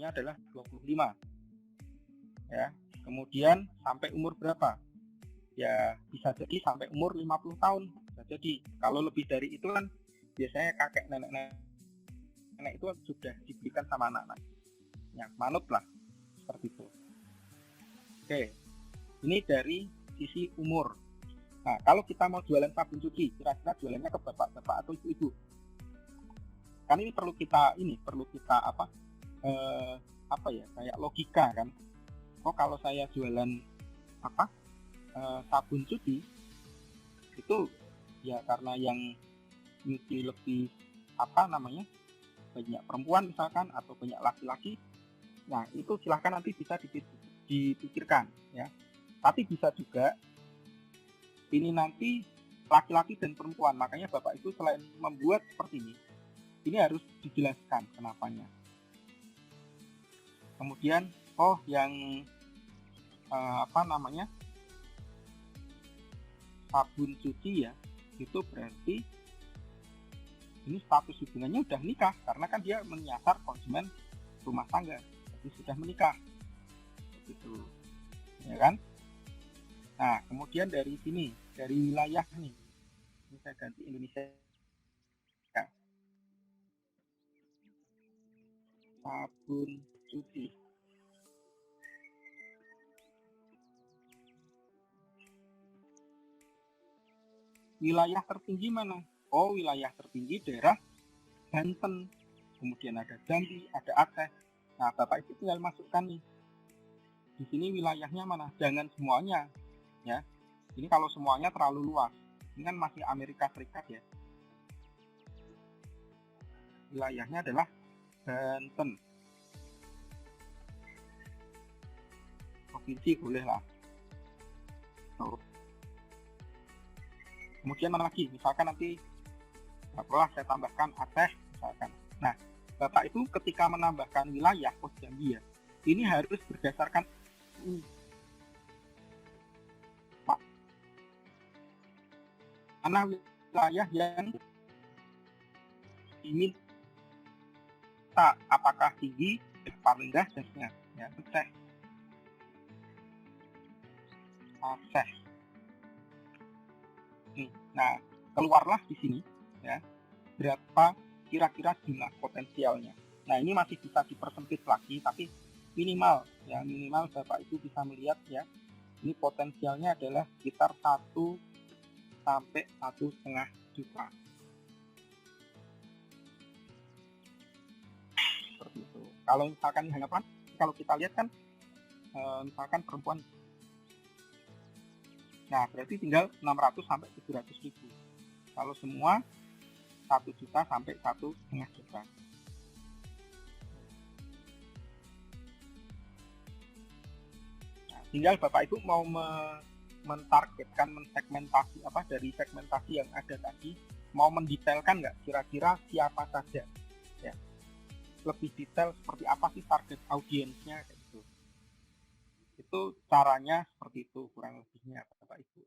umurnya adalah 25 ya. Kemudian sampai umur berapa? Ya bisa jadi sampai umur 50 tahun. Bisa jadi kalau lebih dari itu kan biasanya kakek nenek itu sudah diberikan sama anak-anak. Ya, manut lah seperti itu. Oke, ini dari sisi umur. Nah, kalau kita mau jualan sabun cuci, kira-kira jualannya ke bapak-bapak atau ibu-ibu? Kan ini perlu kita kayak logika kan. Oh, kalau saya jualan sabun cuci itu ya karena yang nyuci lebih banyak perempuan misalkan atau banyak laki-laki. Nah, itu silahkan nanti bisa dipikirkan ya. Tapi bisa juga ini nanti laki-laki dan perempuan, makanya Bapak Ibu selain membuat seperti ini harus dijelaskan kenapanya. Kemudian yang sabun cuci ya, itu berarti ini status hubungannya udah menikah, karena kan dia menyasar konsumen rumah tangga, jadi sudah menikah gitu ya kan. Nah, kemudian dari sini, dari wilayah nih, ini saya ganti Indonesia. Sabun cuci. Wilayah tertinggi mana? Oh, wilayah tertinggi daerah Banten. Kemudian ada Jambi, ada Aceh. Nah, Bapak Ibu tinggal masukkan nih. Di sini wilayahnya mana? Jangan semuanya, ya. Ini kalau semuanya terlalu luas. Ini kan masih Amerika Serikat ya. Wilayahnya adalah Banten. Provinsi boleh lah. Kemudian mana lagi? Misalkan nanti saya tambahkan Aceh misalkan. Nah, Bapak Ibu ketika menambahkan wilayah Jambi ya, ini harus berdasarkan mana wilayah yang diminta, apakah tinggi, paling rendah, dan sebagainya. Ya, Aceh. Nah, keluarlah di sini ya berapa kira-kira jumlah potensialnya. Nah, ini masih bisa dipersempit lagi, tapi minimal Bapak Ibu bisa melihat ya, ini potensialnya adalah sekitar 1 sampai 1,5 juta. Seperti itu. Kalau misalkan hanya kalau kita lihat kan misalkan perempuan, nah berarti tinggal 600 sampai 700 ribu. Kalau semua 1 juta sampai 1,5 juta. Nah, tinggal Bapak Ibu mau mentargetkan, mensegmentasi dari segmentasi yang ada tadi, mau mendetailkan nggak kira-kira siapa saja ya, lebih detail seperti apa sih target audiensnya gitu. Itu caranya seperti itu kurang lebihnya Bapak Ibu.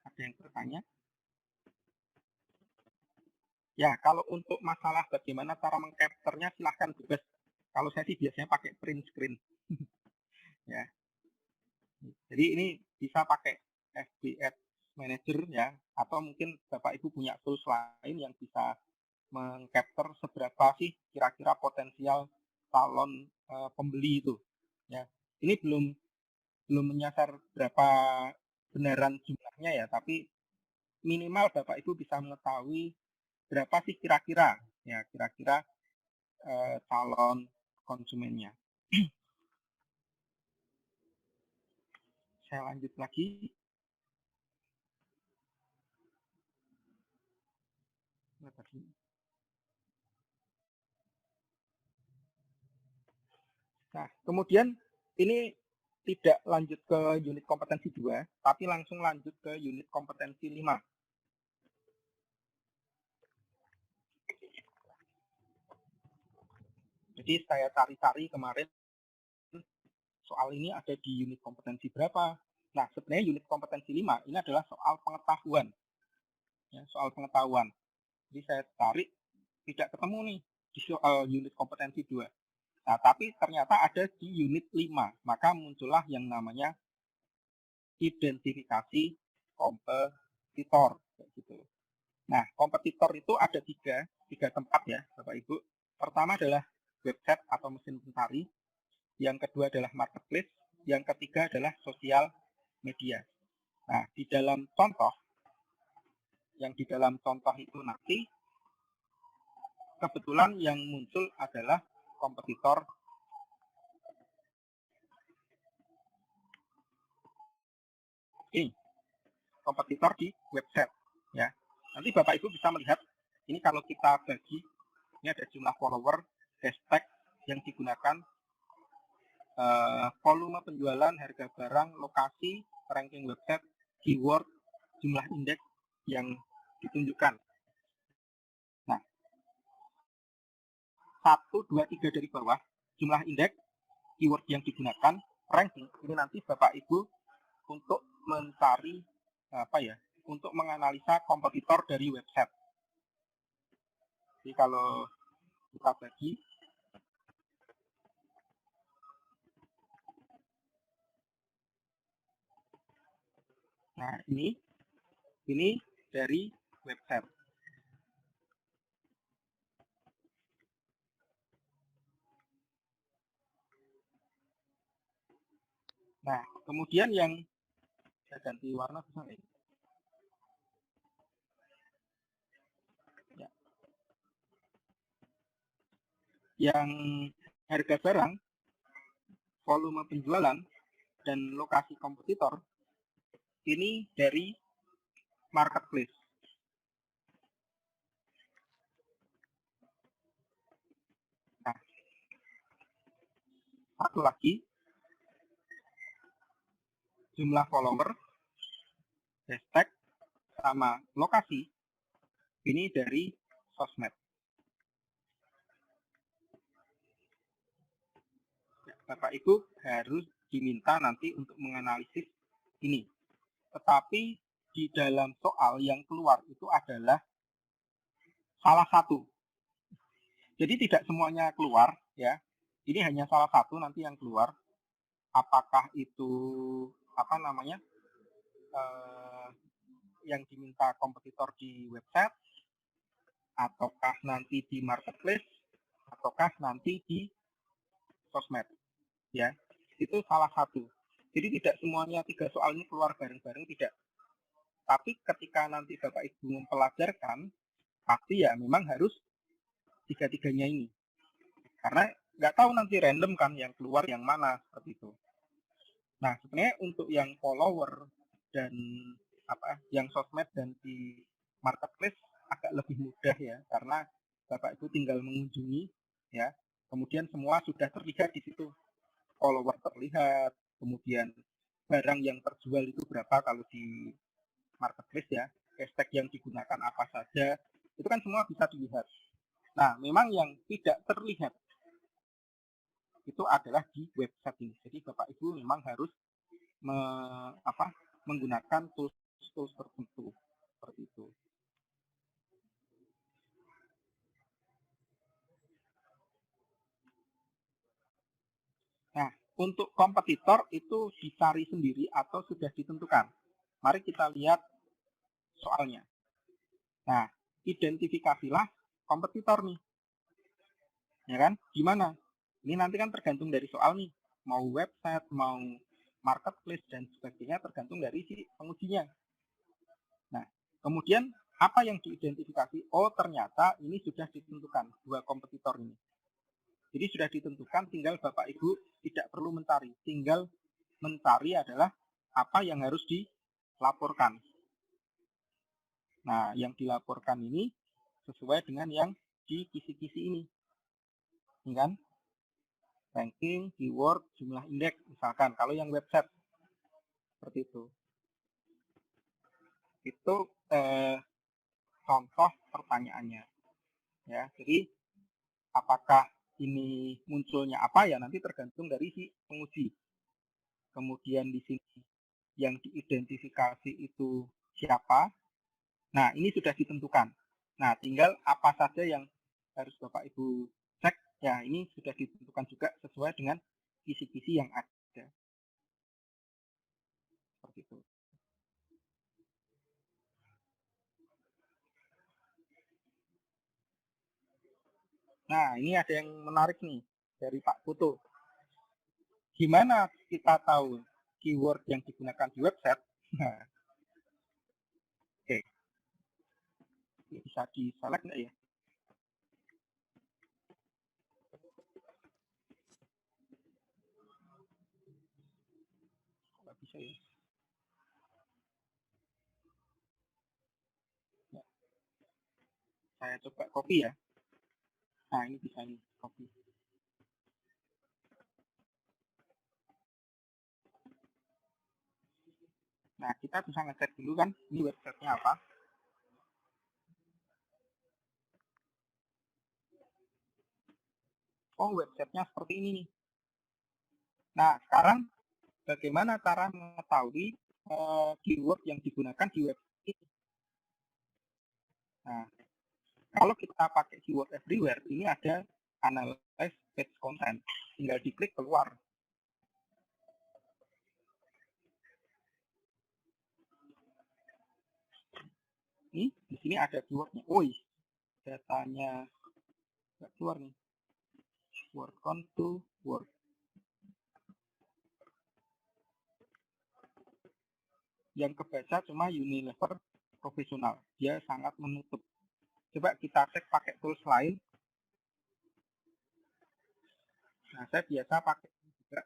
Ada yang bertanya? Ya, kalau untuk masalah bagaimana cara mengcapture-nya silahkan bebas. Kalau saya sih biasanya pakai print screen. Ya. Jadi ini bisa pakai FB Ads Manager ya, atau mungkin Bapak Ibu punya tools lain yang bisa mengcapture seberapa sih kira-kira potensial calon pembeli itu. Ya. Ini belum menyasar berapa benaran jumlahnya ya, tapi minimal Bapak Ibu bisa mengetahui berapa sih kira-kira calon konsumennya. Saya lanjut lagi. Nah, kemudian ini tidak lanjut ke unit kompetensi 2, tapi langsung lanjut ke unit kompetensi 5. Jadi saya cari-cari kemarin soal ini ada di unit kompetensi berapa. Nah, sebenarnya unit kompetensi 5 ini adalah soal pengetahuan. Ya, soal pengetahuan. Jadi saya tarik, tidak ketemu nih di soal unit kompetensi 2. Nah, tapi ternyata ada di unit 5. Maka muncullah yang namanya identifikasi kompetitor. Gitu. Nah, kompetitor itu ada tiga tempat ya, Bapak Ibu. Pertama adalah website atau mesin pencari. Yang kedua adalah marketplace. Yang ketiga adalah sosial media. Nah, di dalam contoh itu nanti kebetulan yang muncul adalah kompetitor ini, kompetitor di website ya. Nanti Bapak Ibu bisa melihat ini kalau kita bagi, ini ada jumlah follower, hashtag yang digunakan, volume penjualan, harga barang, lokasi, ranking website, keyword, jumlah indeks yang ditunjukkan. Nah, 1, 2, 3 dari bawah, jumlah indeks, keyword yang digunakan, ranking, ini nanti Bapak Ibu untuk mencari untuk menganalisa kompetitor dari website. Jadi kalau kita bagi, nah ini dari website. Nah, kemudian yang saya ganti warna bisa nggak? Ya. Yang harga barang, volume penjualan, dan lokasi kompetitor ini dari marketplace. Nah, satu lagi, jumlah follower, hashtag, sama lokasi ini dari sosmed. Bapak Ibu harus diminta nanti untuk menganalisis ini. Tetapi di dalam soal yang keluar itu adalah salah satu. Jadi tidak semuanya keluar ya. Ini hanya salah satu nanti yang keluar. Apakah itu yang diminta kompetitor di website, ataukah nanti di marketplace, ataukah nanti di sosmed. Ya, itu salah satu. Jadi tidak semuanya 3 soal ini keluar bareng-bareng, tidak. Tapi ketika nanti Bapak Ibu mempelajarkan, pasti ya memang harus 3-3-nya ini. Karena nggak tahu nanti random kan yang keluar yang mana, seperti itu. Nah, sebenarnya untuk yang follower dan yang sosmed dan di marketplace agak lebih mudah ya, karena Bapak Ibu tinggal mengunjungi ya. Kemudian semua sudah terlihat di situ. Follower terlihat, kemudian barang yang terjual itu berapa kalau di marketplace ya, hashtag yang digunakan apa saja, itu kan semua bisa dilihat. Nah, memang yang tidak terlihat itu adalah di website ini. Jadi Bapak Ibu memang harus menggunakan tools tertentu seperti itu. Nah, untuk kompetitor itu dicari sendiri atau sudah ditentukan. Mari kita lihat soalnya. Nah, identifikasilah kompetitor nih. Ya kan? Gimana? Ini nanti kan tergantung dari soal nih. Mau website, mau marketplace, dan sebagainya tergantung dari si pengujinya. Nah, kemudian apa yang diidentifikasi? Oh, ternyata ini sudah ditentukan, 2 kompetitor ini. Jadi sudah ditentukan, tinggal Bapak Ibu tidak perlu mencari. Tinggal mencari adalah apa yang harus dilaporkan. Nah, yang dilaporkan ini sesuai dengan yang di kisi-kisi ini. Ini kan? Ranking, keyword, jumlah indeks, misalkan. Kalau yang website, seperti itu. Itu contoh pertanyaannya. Ya, jadi apakah ini munculnya apa ya nanti tergantung dari si penguji. Kemudian di sini yang diidentifikasi itu siapa. Nah, ini sudah ditentukan. Nah, tinggal apa saja yang harus Bapak Ibu cek, ya ini sudah ditentukan juga sesuai dengan kisi-kisi yang ada. Seperti itu. Nah, ini ada yang menarik nih dari Pak Putu. Gimana kita tahu keyword yang digunakan di website? Nah, oke. Bisa di-select nggak ya? Nggak bisa ya. Ya. Saya coba copy ya. Nah, ini bisa nih, copy. Nah, kita bisa ngecek dulu kan, ini websitenya apa. Oh, websitenya seperti ini nih. Nah, sekarang bagaimana cara mengetahui keyword yang digunakan di website ini? Nah, kalau kita pakai keyword everywhere, ini ada analyze page content. Tinggal diklik keluar. Ini di sini ada keywordnya. Woi, datanya nggak keluar nih. Word count to word. Yang kebaca cuma Unilever profesional. Dia sangat menutup. Coba kita cek pakai tools lain. Nah, saya biasa pakai juga.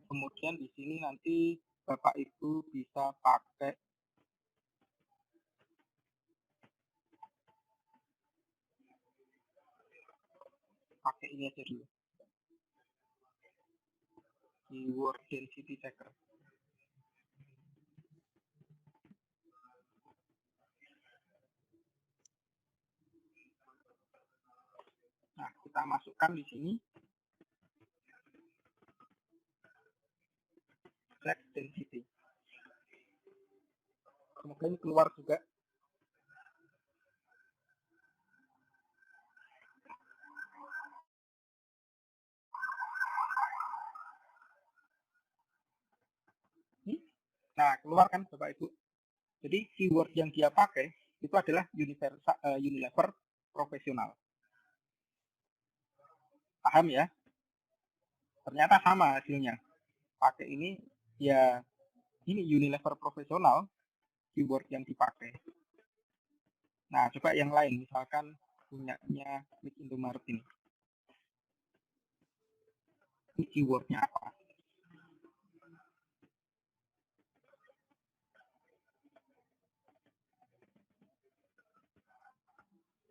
Kemudian di sini nanti Bapak Ibu bisa pakai ini aja dulu. Keyword density checker. Nah, kita masukkan di sini. Check density. Semoga ini keluar juga. Nah, keluar kan Bapak Ibu. Jadi keyword yang dia pakai itu adalah Unilever profesional. Paham ya? Ternyata sama hasilnya. Pakai ini ya, ini Unilever profesional keyword yang dipakai. Nah, coba yang lain, misalkan punyanya Mid Indomaret ini. Ini keywordnya apa?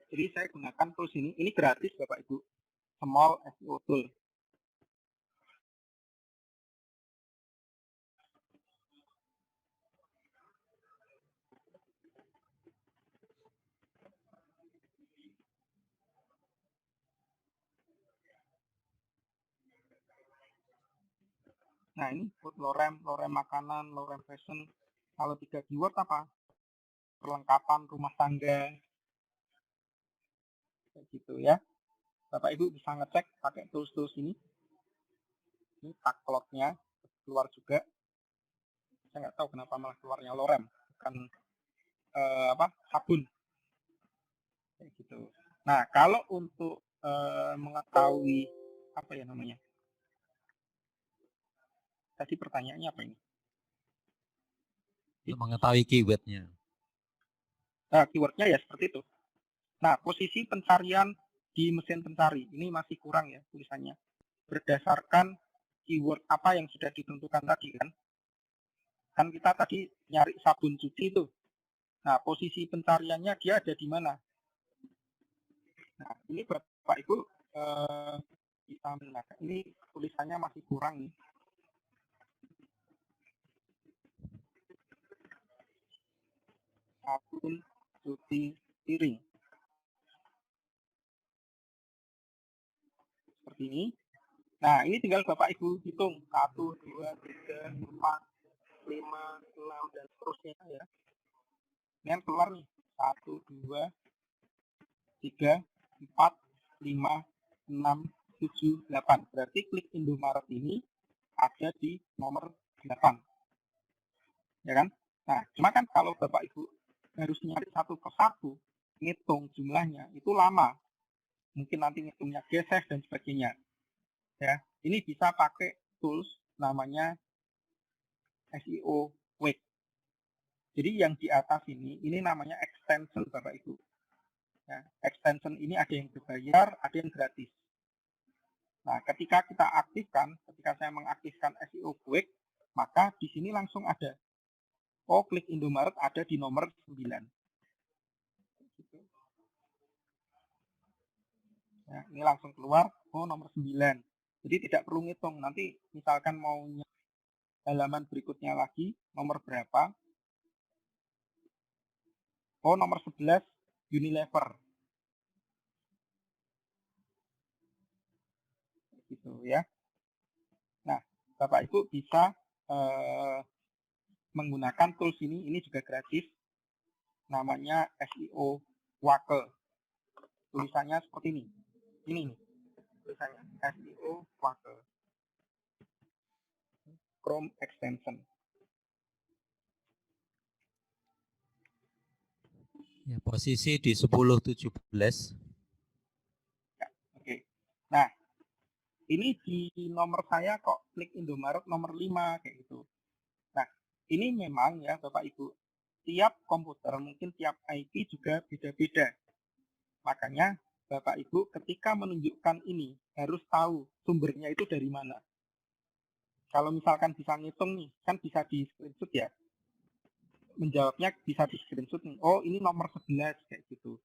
Jadi saya gunakan tools ini gratis Bapak Ibu. Small SEO tool. Nah, ini food lorem makanan, lorem fashion. Kalau 3 keyword apa? Perlengkapan rumah tangga. Kayak gitu ya. Bapak Ibu bisa ngecek pakai tools-tools ini. Ini taklotnya keluar juga. Saya nggak tahu kenapa malah keluarnya lorem, bukan sabun. Kayak gitu. Nah, kalau untuk mengetahui apa ya namanya? Tadi pertanyaannya apa ini? Untuk mengetahui keywordnya. Nah, keywordnya ya seperti itu. Nah, posisi pencarian di mesin pencari ini masih kurang ya tulisannya. Berdasarkan keyword apa yang sudah ditentukan tadi kan. Kan kita tadi nyari sabun cuci itu. Nah, posisi pencariannya dia ada di mana? Nah, ini Bapak Ibu bisa melihat. Ini tulisannya masih kurang nih. Sabun cuci piring. seperti ini. Nah, ini tinggal Bapak Ibu hitung 1, 2, 3, 4, 5, 6 dan seterusnya ya. Ini kan keluar nih 1, 2, 3, 4, 5, 6, 7, 8. Berarti klik Indomaret ini ada di nomor 8. Ya kan? Nah, cuma kan kalau Bapak Ibu harus nyari satu persatu, ngitung jumlahnya, itu lama. Mungkin nanti ngitungnya geser dan sebagainya. Ya, ini bisa pakai tools namanya SEO Quick. Jadi yang di atas ini namanya extension Bapak Ibu. Ya, extension ini ada yang berbayar, ada yang gratis. Nah, ketika kita aktifkan, ketika saya mengaktifkan SEO Quick, maka di sini langsung ada. Oh, klik Indomaret ada di nomor 9. Ya, ini langsung keluar, oh nomor 9. Jadi tidak perlu ngitung. Nanti misalkan mau halaman berikutnya lagi, nomor berapa? Oh, nomor 11, Unilever. Gitu ya. Nah, Bapak Ibu bisa menggunakan tools ini juga gratis. Namanya SEO Wake. Tulisannya seperti ini. Ini nih, tulisannya SEO Wake. Chrome extension. Ya, posisi di 10.17. Ya, oke. Nah, ini di nomor saya kok klik Indomaret nomor 5 kayak gitu. Nah, ini memang ya Bapak Ibu, tiap komputer mungkin tiap IP juga beda-beda. Makanya Bapak Ibu ketika menunjukkan ini harus tahu sumbernya itu dari mana. Kalau misalkan bisa ngitung nih, kan bisa di screenshot ya. Menjawabnya bisa di screenshot nih. Oh, ini nomor 11 kayak gitu.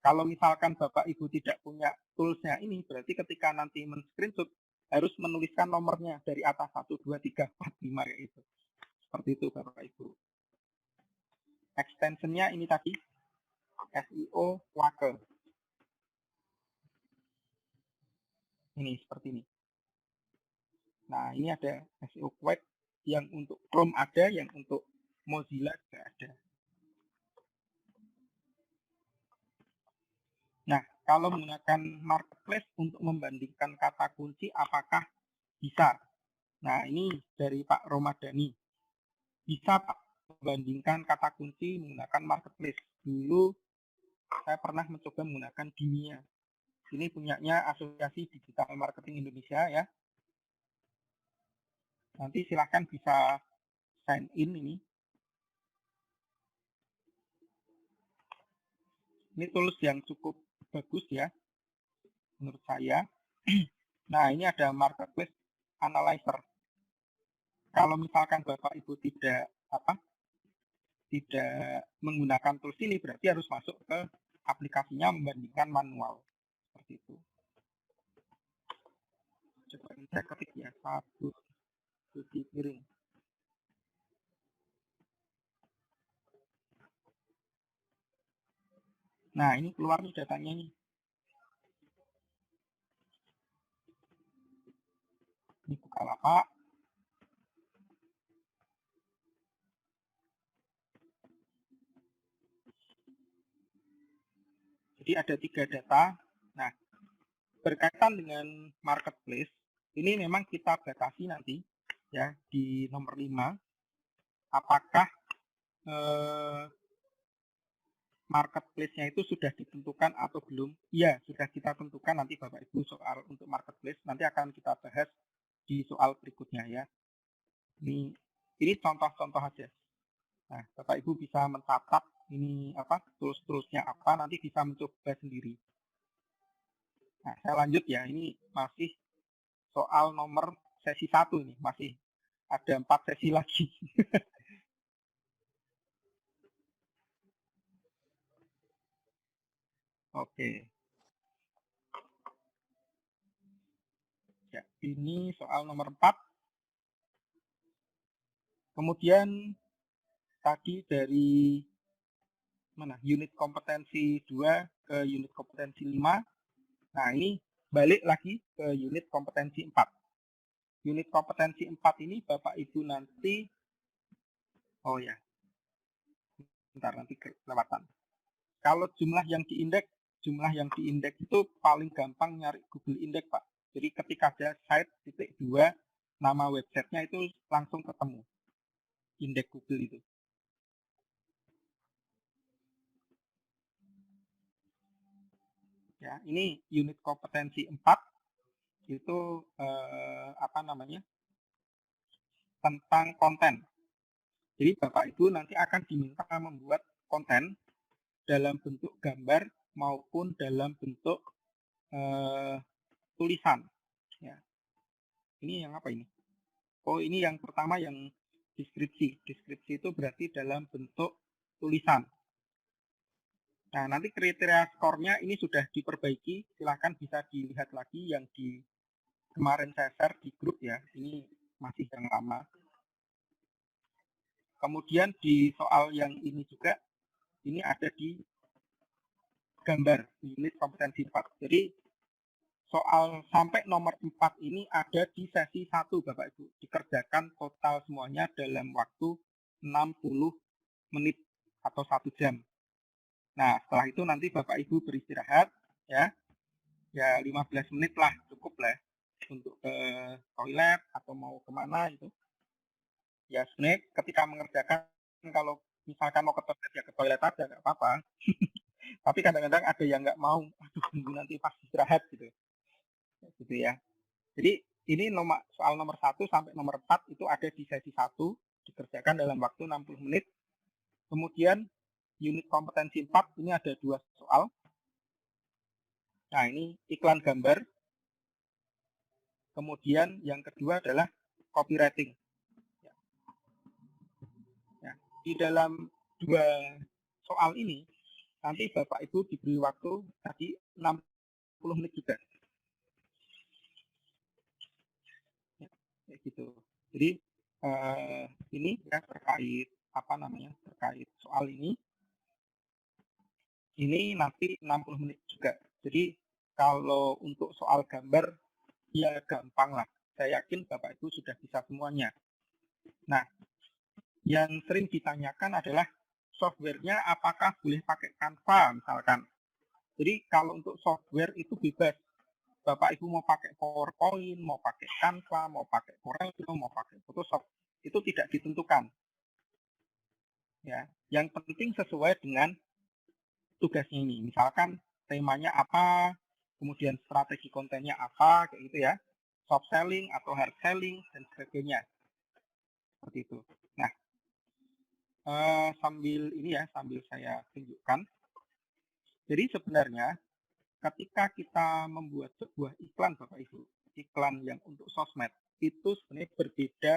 Kalau misalkan Bapak Ibu tidak punya toolsnya ini, berarti ketika nanti men-screenshot harus menuliskan nomornya dari atas 1, 2, 3, 4, 5 kayak gitu. Seperti itu Bapak Ibu. Extensionnya ini tadi SEO Wake. Ini seperti ini. Nah, ini ada SEO Quick yang untuk Chrome ada, yang untuk Mozilla juga ada. Nah, kalau menggunakan marketplace untuk membandingkan kata kunci, apakah bisa? Nah, ini dari Pak Romadani. Bisa Pak membandingkan kata kunci menggunakan marketplace. Dulu saya pernah mencoba menggunakan Dimia. Ini punyanya Asosiasi Digital Marketing Indonesia ya. Nanti silahkan bisa sign in ini. Ini tools yang cukup bagus ya, menurut saya. Nah, ini ada marketplace analyzer. Kalau misalkan Bapak Ibu tidak menggunakan tools ini, berarti harus masuk ke aplikasinya membandingkan manual. Seperti itu. Coba ini saya ketik ya, satu cuci piring. Nah, ini keluar nih datanya nih. Ini Bukalapak. Jadi ada 3 data. Nah, berkaitan dengan marketplace, ini memang kita batasi nanti ya di nomor 5. Apakah marketplace-nya itu sudah ditentukan atau belum? Iya, sudah kita tentukan nanti Bapak Ibu soal untuk marketplace. Nanti akan kita bahas di soal berikutnya ya. Ini contoh-contoh aja. Nah, Bapak Ibu bisa mencatat ini tools-toolsnya apa, nanti bisa mencoba sendiri. Nah, saya lanjut ya. Ini masih soal nomor sesi 1 ini, masih ada 4 sesi lagi. Oke. Ya, ini soal nomor 4. Kemudian tadi dari unit kompetensi 2 ke unit kompetensi 5. Nah, ini balik lagi ke unit kompetensi 4. Unit kompetensi 4 ini Bapak Ibu nanti, oh ya, bentar nanti kelewatan. Kalau jumlah yang diindeks itu paling gampang nyari Google Index, Pak. Jadi ketika ada site.2, nama websitenya itu langsung ketemu. Indeks Google itu. Ya, ini unit kompetensi 4 itu tentang konten. Jadi Bapak Ibu nanti akan diminta membuat konten dalam bentuk gambar maupun dalam bentuk tulisan. Ya. Ini yang apa ini? Oh, ini yang pertama yang deskripsi. Deskripsi itu berarti dalam bentuk tulisan. Nah, nanti kriteria skornya ini sudah diperbaiki. Silahkan bisa dilihat lagi yang di kemarin saya share di grup ya. Ini masih yang lama. Kemudian di soal yang ini juga, ini ada di gambar, unit kompetensi 4. Jadi soal sampai nomor 4 ini ada di sesi 1 Bapak Ibu. Dikerjakan total semuanya dalam waktu 60 menit atau 1 jam. Nah, setelah itu nanti Bapak Ibu beristirahat ya. Ya 15 menit lah, cukup lah untuk ke toilet atau mau kemana itu. Ya sebenarnya ketika mengerjakan, kalau misalkan mau ke toilet ya ke toilet aja, nggak apa-apa. Tapi kadang-kadang ada yang nggak mau, aduh tunggu nanti pas istirahat gitu. Gitu ya. Jadi ini soal nomor 1 sampai nomor 4 itu ada di sesi 1, dikerjakan dalam waktu 60 menit. Kemudian unit kompetensi 4 ini ada 2 soal. Nah, ini iklan gambar. Kemudian yang kedua adalah copywriting. Ya. Di dalam 2 soal ini, nanti Bapak Ibu diberi waktu tadi 60 menit juga. Ya, kayak gitu. Jadi ini ya terkait terkait soal ini. Ini nanti 60 menit juga. Jadi kalau untuk soal gambar ya gampang lah. Saya yakin Bapak Ibu sudah bisa semuanya. Nah, yang sering ditanyakan adalah softwarenya apakah boleh pakai Canva misalkan. Jadi kalau untuk software itu bebas. Bapak Ibu mau pakai PowerPoint, mau pakai Canva, mau pakai Corel Draw, mau pakai Photoshop, itu tidak ditentukan. Ya, yang penting sesuai dengan tugasnya ini. Misalkan temanya apa, kemudian strategi kontennya apa, kayak gitu ya. Soft selling atau hard selling dan sebagainya. Seperti itu. Nah, sambil saya tunjukkan. Jadi sebenarnya ketika kita membuat sebuah iklan Bapak Ibu, iklan yang untuk sosmed, itu sebenarnya berbeda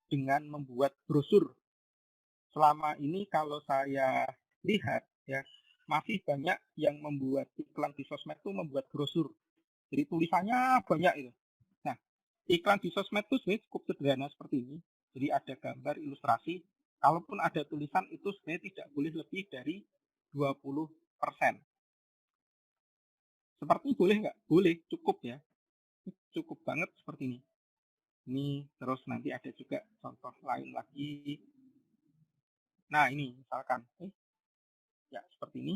dengan membuat brosur. Selama ini kalau saya lihat ya, masih banyak yang membuat iklan di sosmed itu membuat brosur. Jadi tulisannya banyak itu. Nah, iklan di sosmed itu sebenarnya cukup sederhana seperti ini. Jadi ada gambar, ilustrasi. Kalaupun ada tulisan itu sebenarnya tidak boleh lebih dari 20%. Seperti ini boleh nggak? Boleh, cukup ya. Cukup banget seperti ini. Ini terus nanti ada juga contoh lain lagi. Nah, ini misalkan. Ya, seperti ini.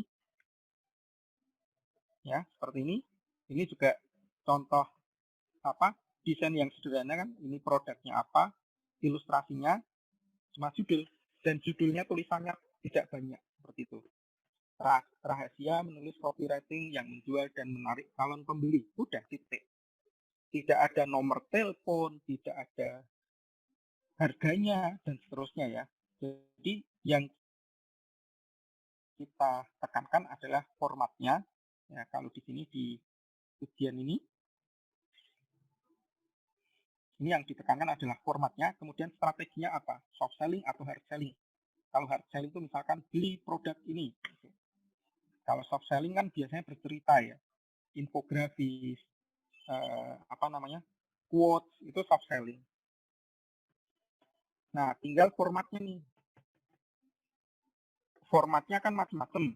Ya, seperti ini. Ini juga contoh desain yang sederhana kan. Ini produknya apa, ilustrasinya, cuma judul. Dan judulnya tulisannya tidak banyak seperti itu. Rahasia menulis copywriting yang menjual dan menarik calon pembeli. Udah titik. Tidak ada nomor telepon, tidak ada harganya dan seterusnya ya. Jadi yang kita tekankan adalah formatnya. Ya, kalau di sini di ujian ini yang ditekankan adalah formatnya, kemudian strateginya apa? Soft selling atau hard selling. Kalau hard selling itu misalkan beli produk ini. Kalau soft selling kan biasanya bercerita ya, infografis, quotes, itu soft selling. Nah, tinggal formatnya nih. Formatnya kan macam-macam.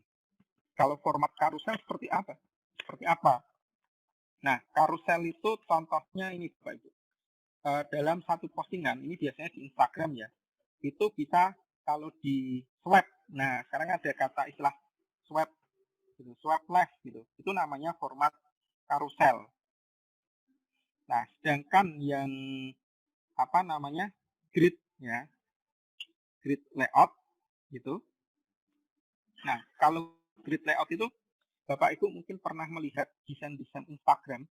Kalau format karusel seperti apa? Seperti apa? Nah, karusel itu contohnya ini Bapak Ibu. Dalam satu postingan, ini biasanya di Instagram ya, itu bisa kalau di swipe. Nah, sekarang ada kata istilah swipe, gitu, swipe left gitu. Itu namanya format karusel. Nah, sedangkan yang apa namanya grid ya, grid layout gitu. Nah, kalau grid layout itu Bapak Ibu mungkin pernah melihat desain-desain Instagram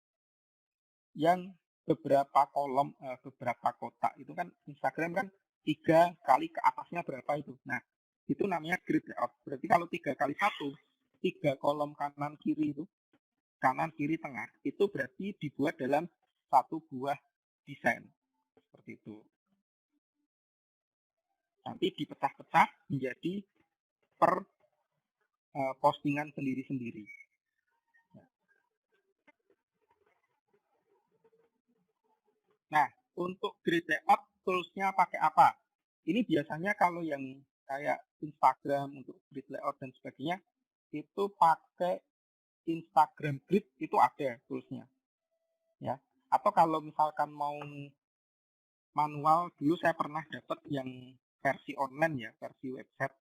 yang beberapa kolom, beberapa kotak itu kan Instagram kan 3 kali ke atasnya berapa itu. Nah, itu namanya grid layout. Berarti kalau 3 kali 1, 3 kolom kanan kiri itu, kanan kiri tengah, itu berarti dibuat dalam satu buah desain. Seperti itu. Nanti dipecah-pecah menjadi per postingan sendiri-sendiri. Nah, untuk grid layout tools-nya pakai apa? Ini biasanya kalau yang kayak Instagram untuk grid layout dan sebagainya, itu pakai Instagram Grid, itu ada tools-nya. Ya. Atau kalau misalkan mau manual, dulu saya pernah dapat yang versi online ya, versi website.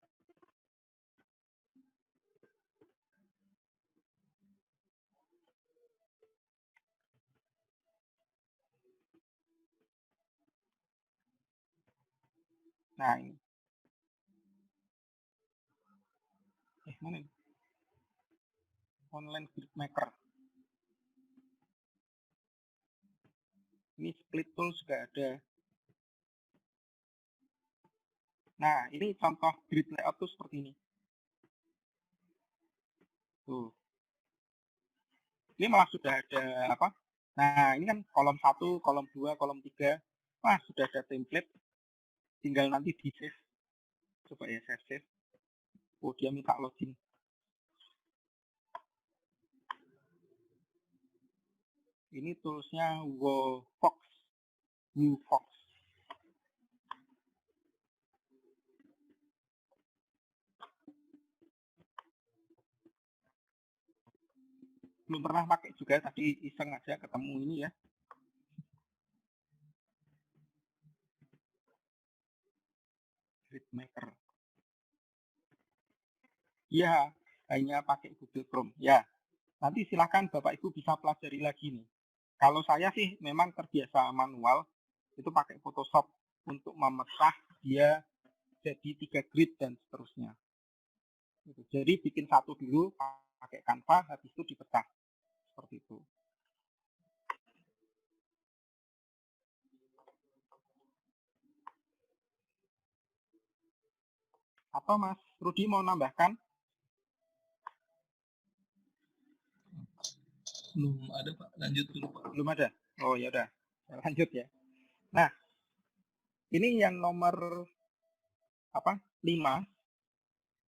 Nah, ini. Mana ini? Online Grid Maker. Ini Split Tools juga ada. Nah, ini contoh grid layout tuh seperti ini. Tuh. Ini malah sudah ada apa? Nah, ini kan kolom 1, kolom 2, kolom 3. Wah, sudah ada template. Tinggal nanti di save. Coba ya saya save. Oh, dia minta login. Ini toolsnya WooFox. WooFox. Belum pernah pakai juga, tadi iseng aja ketemu ini ya. Gridmaker. Ya, hanya pakai Google Chrome. Ya, nanti silahkan Bapak Ibu bisa pelajari lagi nih. Kalau saya sih memang terbiasa manual, itu pakai Photoshop untuk memecah dia jadi 3 grid dan seterusnya. Jadi bikin satu dulu pakai Canva, habis itu dipecah. Seperti itu. Atau Mas Rudi mau nambahkan? Belum ada Pak, lanjut dulu Pak. Belum ada? Oh ya udah, lanjut ya. Nah, ini yang nomor apa 5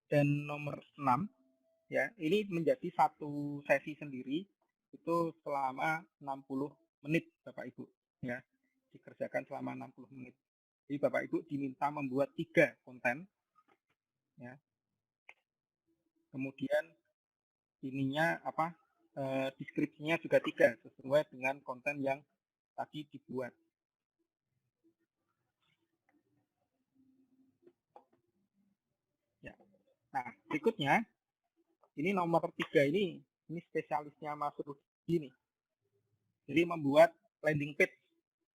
dan nomor 6 ya, ini menjadi satu sesi sendiri itu selama 60 menit Bapak Ibu ya, dikerjakan selama 60 menit. Jadi Bapak Ibu diminta membuat 3 konten ya. Kemudian ininya apa deskripsinya juga 3 sesuai dengan konten yang tadi dibuat. Ya. Nah, berikutnya ini nomor 3 ini spesialisnya Mas Rudi nih. Jadi membuat landing page,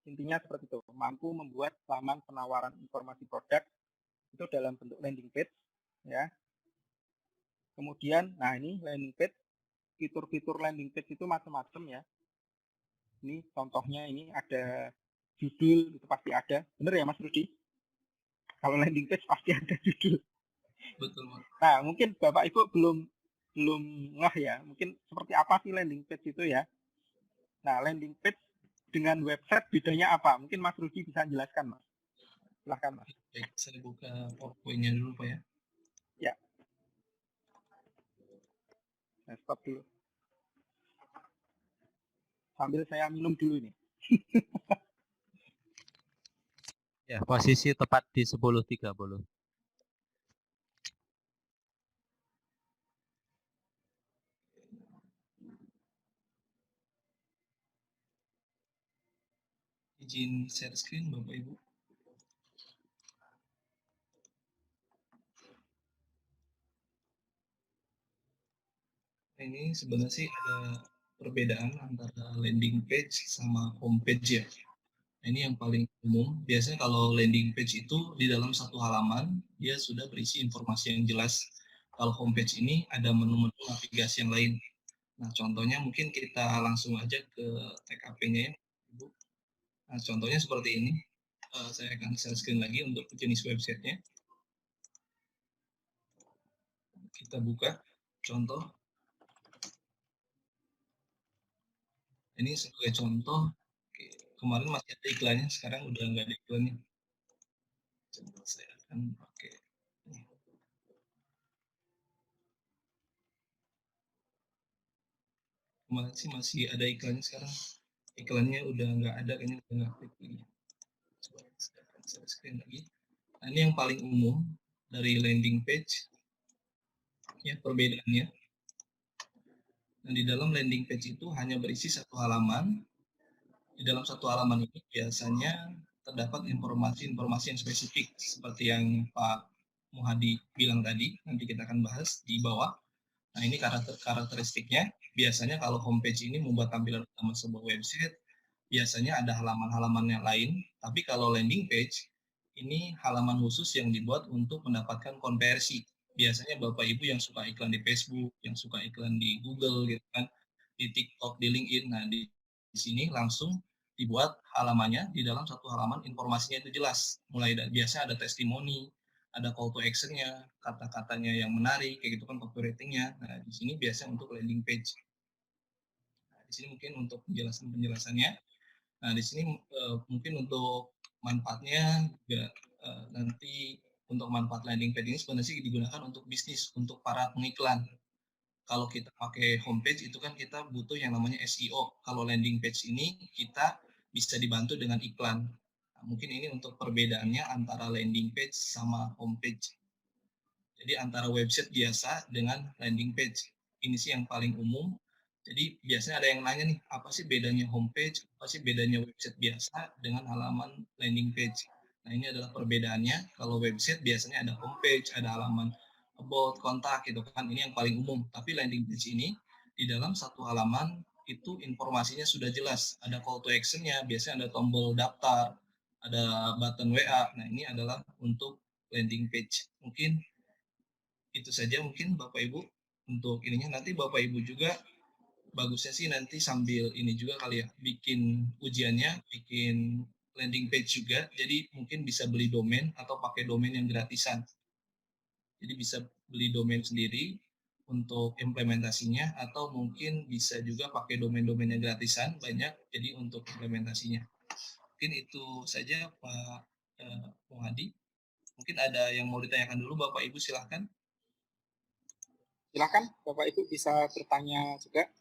intinya seperti itu, mampu membuat laman penawaran informasi produk itu dalam bentuk landing page ya. Kemudian, nah ini landing page, fitur-fitur landing page itu macam-macam ya. Ini contohnya ini ada judul, itu pasti ada. Bener ya Mas Rudi? Kalau landing page pasti ada judul. Betul Mas. Nah, mungkin Bapak Ibu belum ngeh ya. Mungkin seperti apa sih landing page itu ya? Nah, landing page dengan website bedanya apa? Mungkin Mas Rudi bisa jelaskan, Mas. Silahkan, Mas. Baik, saya buka PowerPoint-nya dulu Pak ya. Ya. Saya stop dulu. Sambil saya minum dulu ini. Ya, posisi tepat di 10.30. izin share screen Bapak Ibu. Ini sebenarnya sih ada perbedaan antara landing page sama homepage ya. Ini yang paling umum. Biasanya kalau landing page itu di dalam satu halaman, dia sudah berisi informasi yang jelas. Kalau homepage ini ada menu-menu navigasi yang lain. Nah, contohnya mungkin kita langsung aja ke TKP-nya ya, Ibu. Nah, contohnya seperti ini. Saya akan share screen lagi untuk jenis websitenya. Kita buka contoh. Ini sebagai contoh. Kemarin masih ada iklannya, sekarang udah nggak ada iklannya. Coba saya akan pakai ini. Kemarin sih masih ada iklannya, sekarang iklannya udah nggak ada, kayaknya udah nggak aktif lagi. Coba saya akan share screen lagi. Nah, ini yang paling umum dari landing page ya, perbedaannya. Nah, di dalam landing page itu hanya berisi satu halaman. Di dalam satu halaman ini biasanya terdapat informasi-informasi yang spesifik seperti yang Pak Muhadi bilang tadi, nanti kita akan bahas di bawah. Nah, ini karakteristiknya. Biasanya kalau homepage ini membuat tampilan utama sebuah website, biasanya ada halaman-halaman yang lain. Tapi kalau landing page, ini halaman khusus yang dibuat untuk mendapatkan konversi. Biasanya Bapak Ibu yang suka iklan di Facebook, yang suka iklan di Google gitu kan, di TikTok, di LinkedIn. Nah, di sini langsung dibuat halamannya, di dalam satu halaman informasinya itu jelas. Mulai dari biasa ada testimoni, ada call to action-nya, kata-katanya yang menarik, kayak gitu kan copywriting-nya. Nah, di sini biasanya untuk landing page. Nah, di sini mungkin untuk penjelasannya. Nah, di sini mungkin untuk manfaatnya juga nanti untuk manfaat landing page ini sebenarnya sih digunakan untuk bisnis, untuk para pengiklan. Kalau kita pakai homepage itu kan kita butuh yang namanya SEO. Kalau landing page ini kita bisa dibantu dengan iklan. Nah, mungkin ini untuk perbedaannya antara landing page sama homepage. Jadi antara website biasa dengan landing page. Ini sih yang paling umum. Jadi biasanya ada yang nanya nih, apa sih bedanya homepage, apa sih bedanya website biasa dengan halaman landing page. Nah, ini adalah perbedaannya. Kalau website biasanya ada homepage, ada halaman about, kontak gitu kan. Ini yang paling umum. Tapi landing page ini di dalam satu halaman itu informasinya sudah jelas. Ada call to action-nya, biasanya ada tombol daftar, ada button WA. Nah, ini adalah untuk landing page. Mungkin itu saja mungkin Bapak Ibu untuk ininya. Nanti Bapak Ibu juga bagusnya sih nanti sambil ini juga kali ya, bikin ujiannya, bikin landing page juga. Jadi mungkin bisa beli domain atau pakai domain yang gratisan. Jadi bisa beli domain sendiri untuk implementasinya, atau mungkin bisa juga pakai domain-domain yang gratisan banyak. Jadi untuk implementasinya. Mungkin itu saja Pak Hadi. Mungkin ada yang mau ditanyakan dulu Bapak Ibu, silahkan. Silakan Bapak Ibu bisa bertanya juga.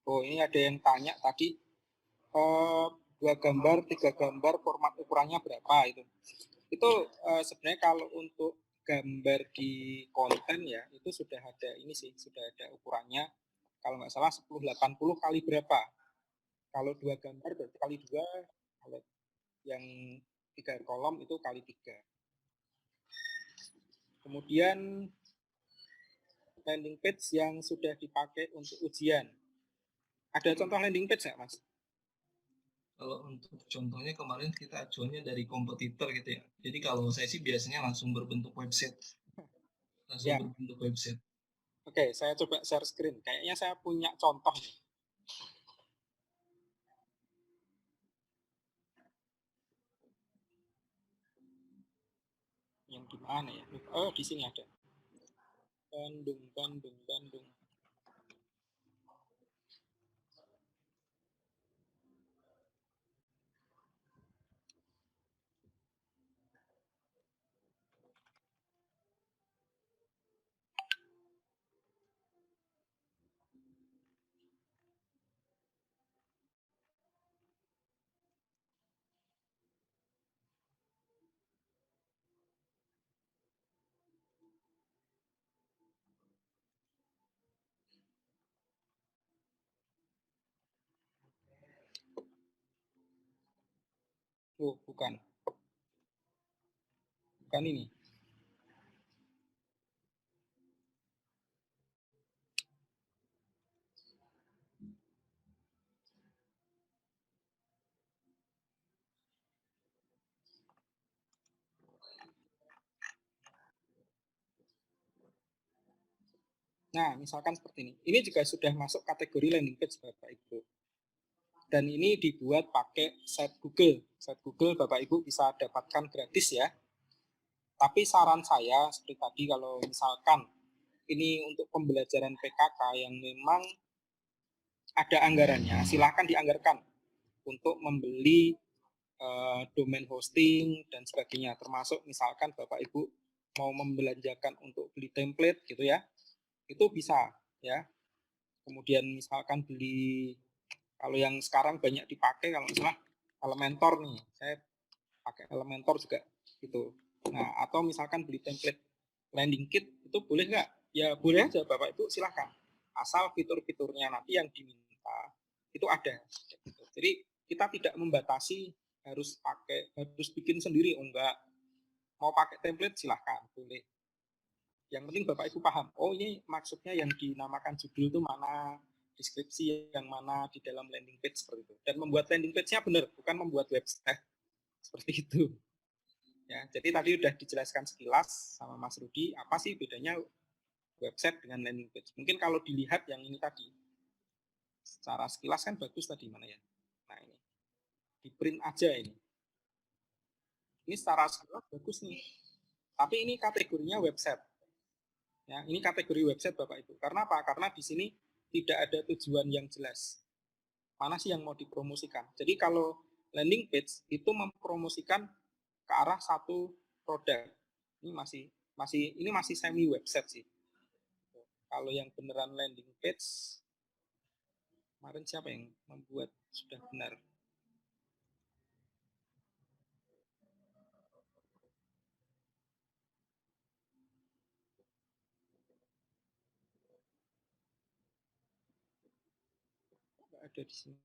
Oh, ini ada yang tanya tadi, 2 gambar, 3 gambar, format ukurannya berapa itu? Itu sebenarnya kalau untuk gambar di konten ya, itu sudah ada ini sih, sudah ada ukurannya. Kalau nggak salah 1080 kali berapa? Kalau 2 gambar berarti kali 2, kalau yang 3 kolom itu kali 3. Kemudian landing page yang sudah dipakai untuk ujian. Ada contoh landing page nggak, Mas? Kalau untuk contohnya kemarin kita acuannya dari kompetitor gitu ya. Jadi kalau saya sih biasanya langsung berbentuk website. Langsung Ya. berbentuk website. Oke, saya coba share screen. Kayaknya saya punya contoh nih. Yang gimana ya? Oh, di sini ada. Bandung, Bandung, Bandung. Oh, bukan. Bukan ini. Nah, misalkan seperti ini. Ini juga sudah masuk kategori landing page Bapak Ibu. Dan ini dibuat pakai site Google. Site Google Bapak Ibu bisa dapatkan gratis ya. Tapi saran saya seperti tadi, kalau misalkan ini untuk pembelajaran PKK yang memang ada anggarannya, silahkan dianggarkan untuk membeli domain hosting dan sebagainya. Termasuk misalkan Bapak Ibu mau membelanjakan untuk beli template gitu ya, itu bisa ya. Kemudian misalkan beli, kalau yang sekarang banyak dipakai kalau misalnya Elementor nih, saya pakai Elementor juga gitu. Nah, atau misalkan beli template landing kit itu boleh nggak? Ya boleh aja Bapak Ibu, silahkan. Asal fitur-fiturnya nanti yang diminta itu ada. Gitu. Jadi kita tidak membatasi harus bikin sendiri, oh enggak. Mau pakai template silahkan, boleh. Yang penting Bapak Ibu paham, oh ini maksudnya yang dinamakan judul itu mana, deskripsi yang mana di dalam landing page seperti itu. Dan membuat landing page-nya benar, bukan membuat website seperti itu. Ya, jadi tadi udah dijelaskan sekilas sama Mas Rudi, apa sih bedanya website dengan landing page. Mungkin kalau dilihat yang ini tadi, secara sekilas kan bagus tadi, mana ya. Nah ini, di print aja ini. Ini secara sekilas bagus nih. Tapi ini kategorinya website. Ya, ini kategori website Bapak Ibu. Karena apa? Karena di sini tidak ada tujuan yang jelas. Mana sih yang mau dipromosikan? Jadi kalau landing page itu mempromosikan ke arah satu produk. Ini masih semi website sih. Kalau yang beneran landing page, kemarin siapa yang membuat sudah benar? Nggak ada di sini.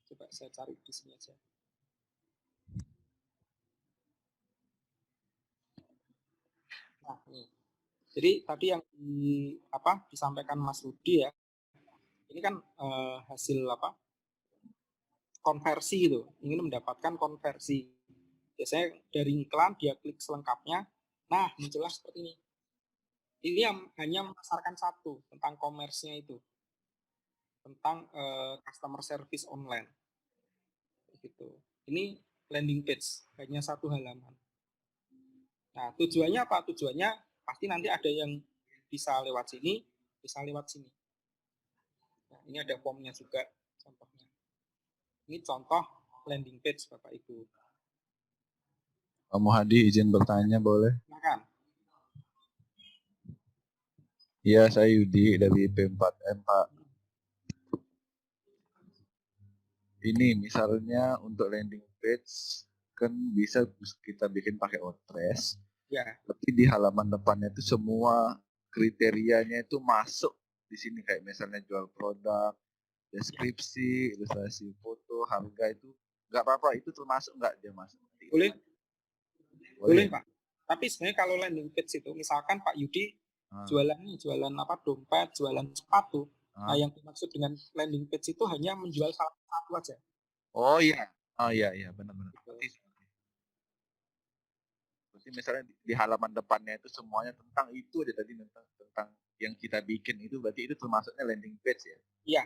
Coba saya cari di sini aja. Nah, ini. Jadi tadi yang disampaikan Mas Rudi ya, ini kan hasil konversi gitu, ingin mendapatkan konversi. Biasanya dari iklan dia klik selengkapnya, nah muncullah seperti ini. Ini yang hanya memasarkan satu tentang komersnya itu, tentang customer service online. Gitu. Ini landing page, hanya satu halaman. Nah, tujuannya apa? Tujuannya pasti nanti ada yang bisa lewat sini, bisa lewat sini. Nah, ini ada formnya juga contohnya. Ini contoh landing page Bapak Ibu. Pak Muhadi izin bertanya boleh? Silakan. Iya, saya Yudi dari P4M, Pak. Ini misalnya untuk landing page kan bisa kita bikin pakai WordPress. Ya. Tapi di halaman depannya itu semua kriterianya itu masuk di sini, kayak misalnya jual produk, deskripsi, ilustrasi foto, harga itu nggak apa-apa, itu termasuk nggak dia masuk? Boleh. Boleh Pak. Tapi sebenarnya kalau landing page itu, misalkan Pak Yudi jualan dompet, jualan sepatu. Nah, yang dimaksud dengan landing page itu hanya menjual salah satu aja. Oh iya. Oh iya, benar-benar. Berarti misalnya di halaman depannya itu semuanya tentang itu aja tadi, tentang yang kita bikin itu, berarti itu termasuknya landing page ya? Iya,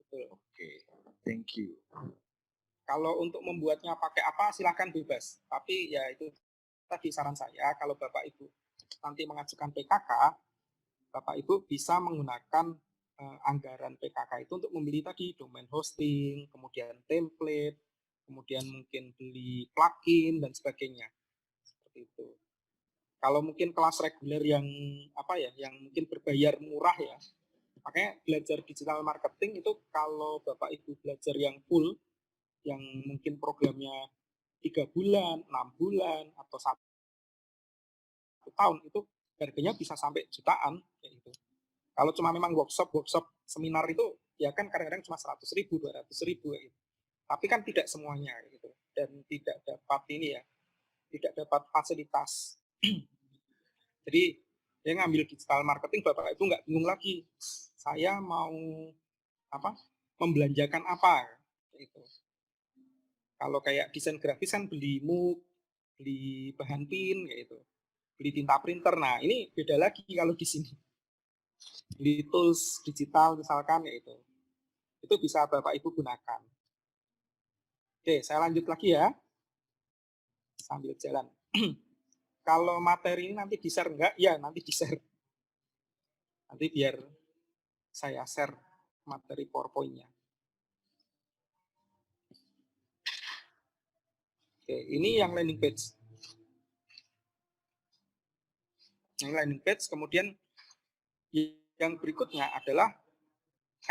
betul. Oke, thank you. Kalau untuk membuatnya pakai apa silahkan bebas. Tapi ya itu tadi saran saya, kalau Bapak Ibu nanti mengajukan PKK, Bapak Ibu bisa menggunakan anggaran PKK itu untuk membeli tadi domain hosting, kemudian template, kemudian mungkin beli plugin dan sebagainya. Seperti itu. Kalau mungkin kelas reguler yang yang mungkin berbayar murah ya, makanya belajar digital marketing itu kalau Bapak Ibu belajar yang full, yang mungkin programnya 3 bulan, 6 bulan, atau 1 tahun, itu harganya bisa sampai jutaan kayak gitu. Kalau cuma memang workshop seminar itu ya kan kadang-kadang cuma 100.000, 200.000 gitu. Tapi kan tidak semuanya gitu, dan tidak dapat ini ya, tidak dapat fasilitas. Jadi dia ngambil digital marketing, Bapak Ibu nggak bingung lagi, saya mau apa, membelanjakan apa gitu. Kalau kayak desain grafis kan beli mood, beli bahan pin kayak gitu, beli tinta printer. Nah, ini beda lagi kalau di sini. Beli tools digital misalkan kayak gitu. Itu bisa Bapak Ibu gunakan. Oke, saya lanjut lagi ya. Sambil jalan. Kalau materi ini nanti di-share enggak? Ya, nanti di-share. Nanti biar saya share materi PowerPoint-nya. Oke, ini yang landing page. Yang landing page, kemudian yang berikutnya adalah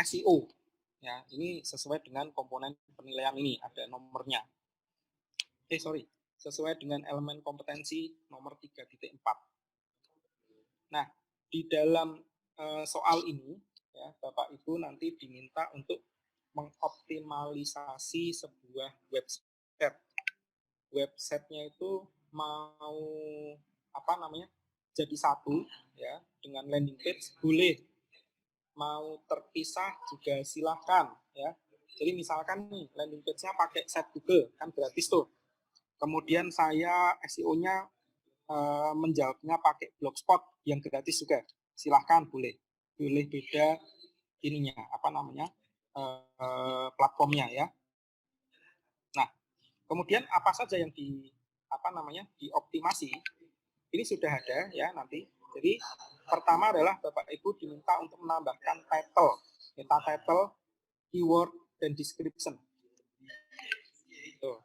SEO. Ya, ini sesuai dengan komponen penilaian ini, ada nomornya. Sesuai dengan elemen kompetensi nomor 3.4. Nah, di dalam soal ini, ya, Bapak Ibu nanti diminta untuk mengoptimalisasi sebuah website. Websitenya itu mau jadi satu, ya, dengan landing page boleh, mau terpisah juga silahkan, ya. Jadi misalkan nih landing page-nya pakai site Google, kan gratis tuh. Kemudian saya SEO-nya menjawabnya pakai Blogspot yang gratis juga, silahkan, boleh beda ininya platformnya ya. Nah, kemudian apa saja yang dioptimasi ini sudah ada ya nanti. Jadi pertama adalah Bapak Ibu diminta untuk menambahkan title, meta title, keyword, dan description. Tuh.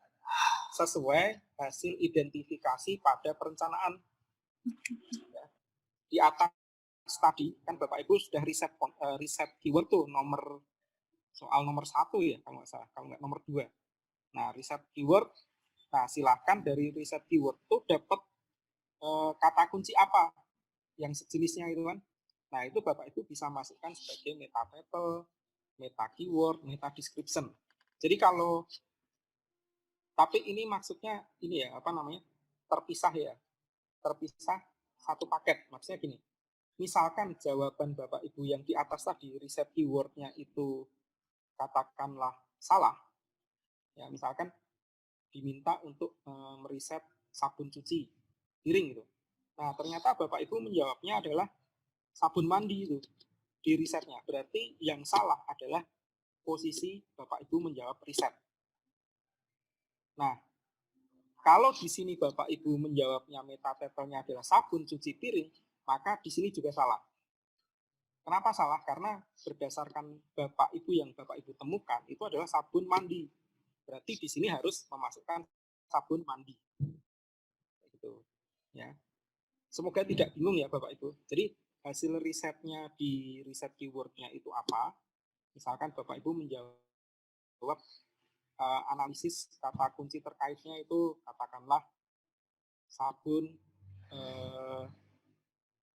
Sesuai hasil identifikasi pada perencanaan. Ya. Di atas tadi kan Bapak Ibu sudah riset keyword tuh soal nomor 1 ya kalau nggak salah, kalau nggak nomor 2. Nah, riset keyword, nah silahkan dari riset keyword tuh dapat kata kunci apa yang sejenisnya itu kan. Nah, itu Bapak Ibu bisa masukkan sebagai meta title, meta keyword, meta description. Jadi tapi ini maksudnya ini ya, terpisah ya. Terpisah satu paket. Maksudnya gini, misalkan jawaban Bapak Ibu yang di atas tadi, riset keyword-nya itu katakanlah salah, ya misalkan diminta untuk meriset sabun cuci piring gitu. Nah, ternyata Bapak Ibu menjawabnya adalah sabun mandi itu di risetnya. Berarti yang salah adalah posisi Bapak Ibu menjawab riset. Nah, kalau di sini Bapak Ibu menjawabnya meta title-nya adalah sabun cuci piring, maka di sini juga salah. Kenapa salah? Karena berdasarkan Bapak Ibu yang Bapak Ibu temukan itu adalah sabun mandi. Berarti di sini harus memasukkan sabun mandi. Gitu. Ya. Semoga tidak bingung ya Bapak Ibu. Jadi hasil risetnya di riset keyword-nya itu apa? Misalkan Bapak Ibu menjawab analisis kata kunci terkaitnya itu katakanlah sabun,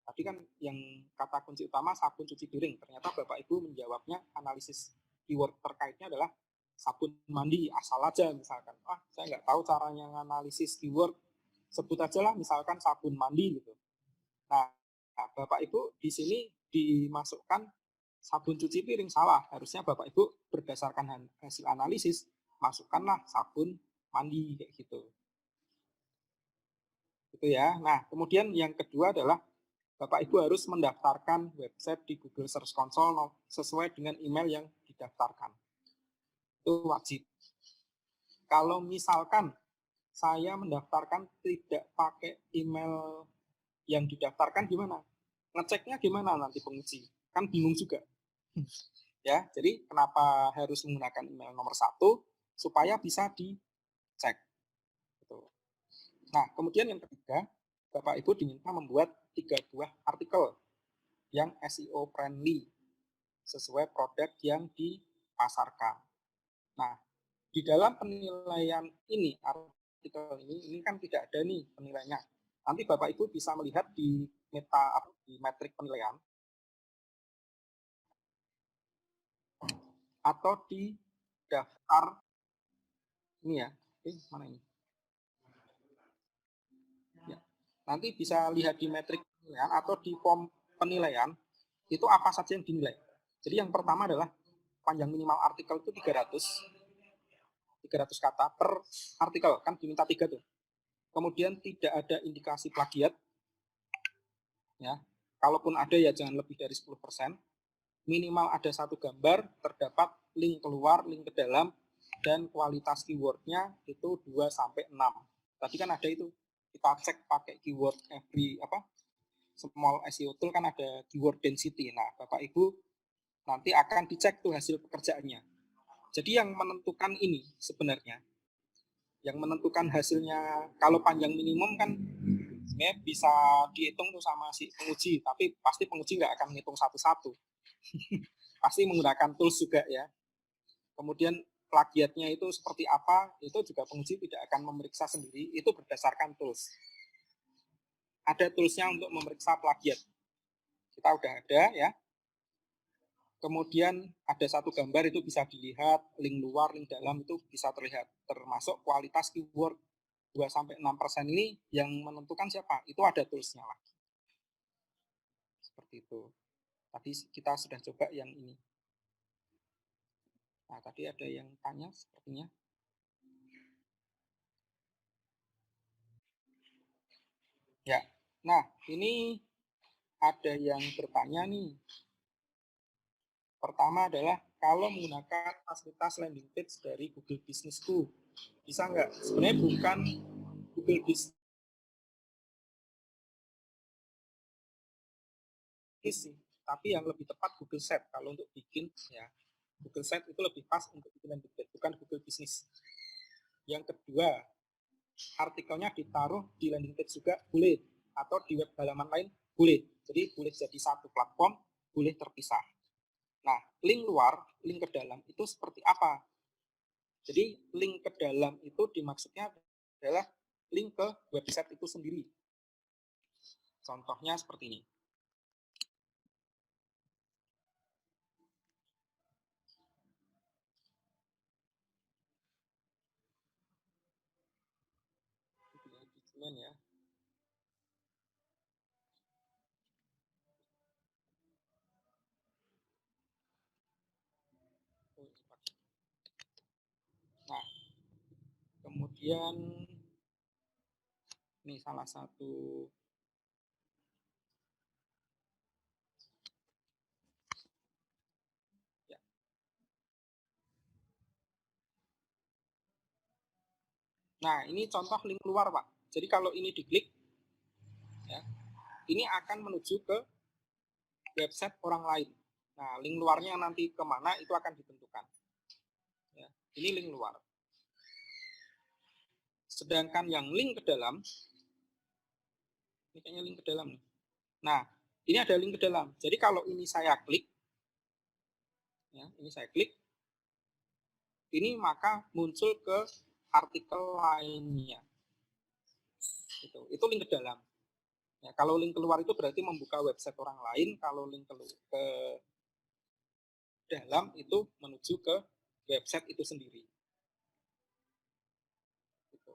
tadi kan yang kata kunci utama sabun cuci piring. Ternyata Bapak Ibu menjawabnya analisis keyword terkaitnya adalah sabun mandi, asal aja misalkan. Saya nggak tahu caranya analisis keyword, sebut aja lah misalkan sabun mandi gitu. Nah, Bapak Ibu di sini dimasukkan sabun cuci piring, salah. Harusnya Bapak Ibu berdasarkan hasil analisis masukkanlah sabun mandi kayak gitu. Gitu ya. Nah, kemudian yang kedua adalah Bapak Ibu harus mendaftarkan website di Google Search Console sesuai dengan email yang didaftarkan. Itu wajib. Kalau misalkan saya mendaftarkan tidak pakai email yang didaftarkan gimana? Ngeceknya gimana nanti penguji? Kan bingung juga. Ya, jadi kenapa harus menggunakan email nomor 1? Supaya bisa dicek. Gitu. Nah, kemudian yang ketiga, Bapak Ibu diminta membuat 3 buah artikel yang SEO friendly sesuai produk yang dipasarkan. Nah, di dalam penilaian ini, artikel ini kan tidak ada nih penilaiannya. Nanti Bapak Ibu bisa melihat di metrik penilaian. atau di daftar ini ya. Mana ini? Ya. Nanti bisa lihat di metrik penilaian atau di form penilaian itu apa saja yang dinilai. Jadi yang pertama adalah panjang minimal artikel itu 300 kata per artikel, kan diminta 3 tuh. Kemudian tidak ada indikasi plagiat. Ya. Kalaupun ada ya jangan lebih dari 10%. Minimal ada satu gambar, terdapat link keluar, link ke dalam, dan kualitas keywordnya itu 2-6. Tadi kan ada itu, kita cek pakai keyword small SEO tool kan ada keyword density. Nah, Bapak Ibu nanti akan dicek tuh hasil pekerjaannya. Jadi yang menentukan ini sebenarnya, yang menentukan hasilnya kalau panjang minimum kan sebenarnya bisa dihitung tuh sama si penguji, tapi pasti penguji nggak akan menghitung satu-satu. Pasti menggunakan tools juga ya. Kemudian plagiatnya itu seperti apa, itu juga penguji tidak akan memeriksa sendiri, itu berdasarkan tools. Ada toolsnya untuk memeriksa plagiat. Kita udah ada ya. Kemudian ada satu gambar itu bisa dilihat, link luar, link dalam itu bisa terlihat. Termasuk kualitas keyword 2-6% ini yang menentukan siapa? Itu ada toolsnya lagi. Seperti itu. Tadi kita sudah coba yang ini. Nah, tadi ada yang tanya sepertinya. Ya, nah ini ada yang bertanya nih. Pertama adalah kalau menggunakan fasilitas landing page dari Google Businessku, bisa nggak? Sebenarnya bukan Google Business sih, tapi yang lebih tepat Google Sheet kalau untuk bikin ya. Google Sheet itu lebih pas untuk bikin landing page, bukan Google Business. Yang kedua, artikelnya ditaruh di landing page juga boleh, atau di web halaman lain boleh. Jadi boleh jadi satu platform, boleh terpisah. Nah, link luar, link ke dalam itu seperti apa? Jadi link ke dalam itu dimaksudnya adalah link ke website itu sendiri. Contohnya seperti ini. Ya. Nah, kemudian ini salah satu ya. Nah, ini contoh link keluar, Pak. Jadi kalau ini diklik ya, ini akan menuju ke website orang lain. Nah, link luarnya nanti kemana itu akan ditentukan. Ya, ini link luar. Sedangkan yang link ke dalam, ini kayaknya link ke dalam nih. Nah, ini ada link ke dalam. Jadi kalau ini saya klik, ya, ini saya klik, ini maka muncul ke artikel lainnya. Itu link ke dalam. Ya, kalau link keluar itu berarti membuka website orang lain. Kalau link ke dalam itu menuju ke website itu sendiri. Gitu.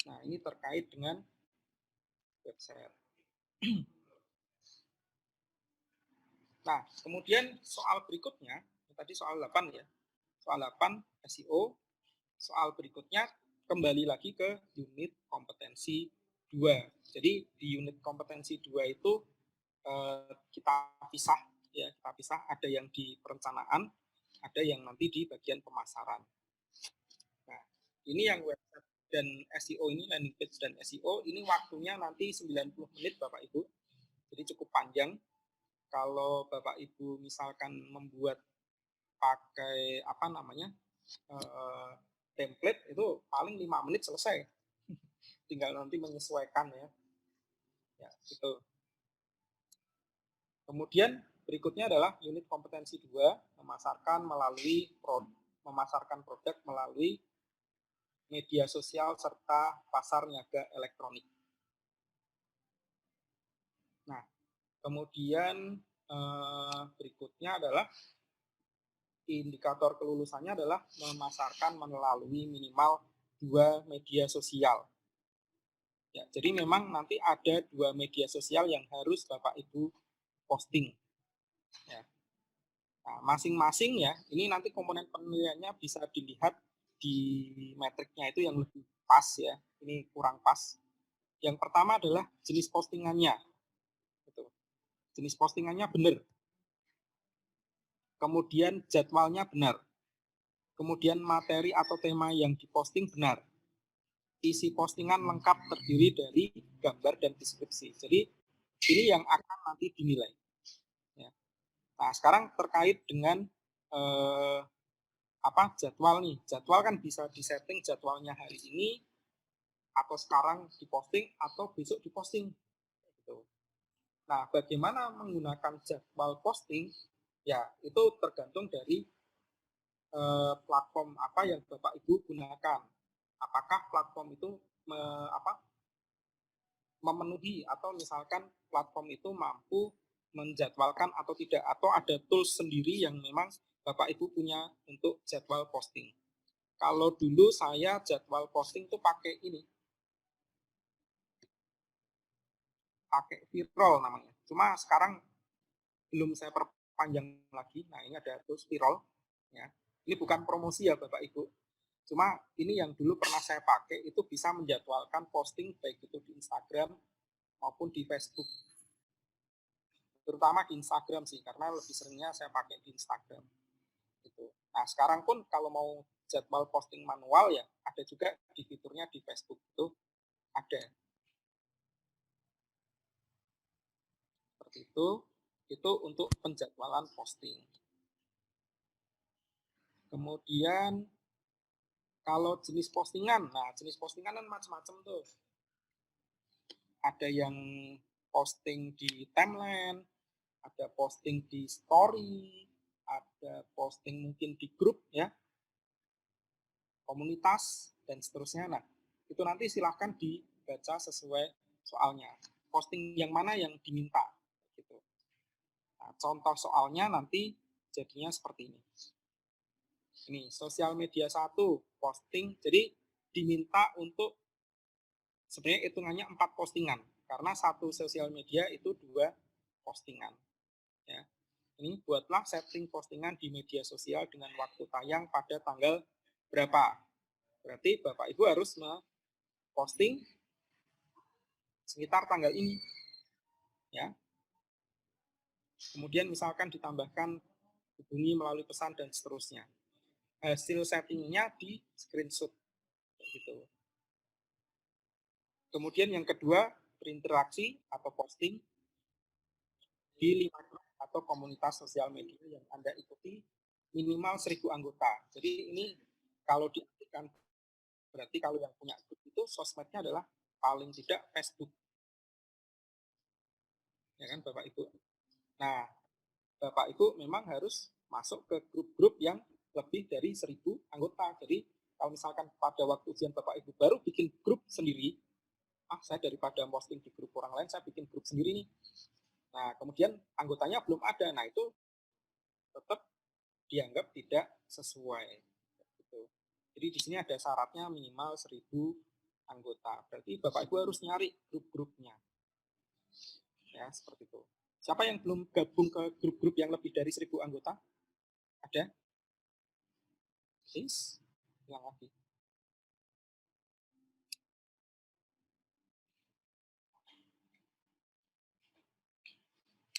Nah, ini terkait dengan website. Nah, kemudian soal berikutnya, tadi soal 8 ya. Soal 8 SEO. Soal berikutnya kembali lagi ke unit kompetensi 2. Jadi di unit kompetensi 2 itu kita pisah ya, kita pisah, ada yang di perencanaan, ada yang nanti di bagian pemasaran. Nah, ini yang website dan SEO ini, landing page dan SEO ini waktunya nanti 90 menit Bapak Ibu. Jadi cukup panjang. Kalau Bapak Ibu misalkan membuat pakai template itu paling 5 menit selesai. Tinggal nanti menyesuaikan ya. Ya, gitu. Kemudian berikutnya adalah unit kompetensi 2, memasarkan produk melalui media sosial serta pasar niaga elektronik. Kemudian berikutnya adalah indikator kelulusannya adalah memasarkan melalui minimal 2 media sosial. Ya, jadi memang nanti ada 2 media sosial yang harus Bapak Ibu posting. Ya. Nah, masing-masing ya, ini nanti komponen penilaiannya bisa dilihat di metriknya itu yang lebih pas ya. Ini kurang pas. Yang pertama adalah jenis postingannya. Gitu. Jenis postingannya benar. Kemudian jadwalnya benar. Kemudian materi atau tema yang diposting benar. Isi postingan lengkap terdiri dari gambar dan deskripsi. Jadi ini yang akan nanti dinilai. Ya. Nah sekarang terkait dengan jadwal nih. Jadwal kan bisa disetting jadwalnya hari ini atau sekarang diposting atau besok diposting. Gitu. Nah bagaimana menggunakan jadwal posting? Ya itu tergantung dari platform apa yang Bapak Ibu gunakan. Apakah platform itu memenuhi atau misalkan platform itu mampu menjadwalkan atau tidak, atau ada tools sendiri yang memang Bapak Ibu punya untuk jadwal posting. Kalau dulu saya jadwal posting itu pakai ini, pakai Viral namanya. Cuma sekarang belum saya perpanjang lagi. Nah ini ada tools Viral. Ya. Ini bukan promosi ya Bapak Ibu. Cuma ini yang dulu pernah saya pakai, itu bisa menjadwalkan posting baik itu di Instagram maupun di Facebook. Terutama di Instagram sih, karena lebih seringnya saya pakai di Instagram. Gitu. Nah sekarang pun kalau mau jadwal posting manual ya ada juga di fiturnya di Facebook itu ada. Seperti itu untuk penjadwalan posting. Kemudian kalau jenis postingan, nah jenis postingan kan macam-macam tuh. Ada yang posting di timeline, ada posting di story, ada posting mungkin di grup ya, komunitas, dan seterusnya. Nah, itu nanti silahkan dibaca sesuai soalnya. Posting yang mana yang diminta. Gitu. Nah, contoh soalnya nanti jadinya seperti ini. Ini, sosial media 1, posting. Jadi, diminta untuk sebenarnya hitungannya 4 postingan. Karena satu sosial media itu 2 postingan. Ya. Ini buatlah setting postingan di media sosial dengan waktu tayang pada tanggal berapa. Berarti Bapak Ibu harus posting sekitar tanggal ini. Ya. Kemudian misalkan ditambahkan hubungi melalui pesan dan seterusnya. Hasil settingnya di screenshot. Gitu. Kemudian yang kedua, berinteraksi atau posting di 5 grup atau komunitas sosial media yang Anda ikuti minimal 1.000 anggota. Jadi ini kalau diartikan berarti kalau yang punya grup itu sosmednya adalah paling tidak Facebook. Ya kan Bapak Ibu. Nah, Bapak Ibu memang harus masuk ke grup-grup yang lebih dari 1.000 anggota. Jadi kalau misalkan pada waktu ujian Bapak Ibu baru bikin grup sendiri, saya daripada posting di grup orang lain, saya bikin grup sendiri nih. Nah, kemudian anggotanya belum ada. Nah, itu tetap dianggap tidak sesuai. Gitu. Jadi di sini ada syaratnya minimal 1.000 anggota. Berarti Bapak Ibu harus nyari grup-grupnya. Ya, seperti itu. Siapa yang belum gabung ke grup-grup yang lebih dari 1.000 anggota? Ada? Please, ulang lagi.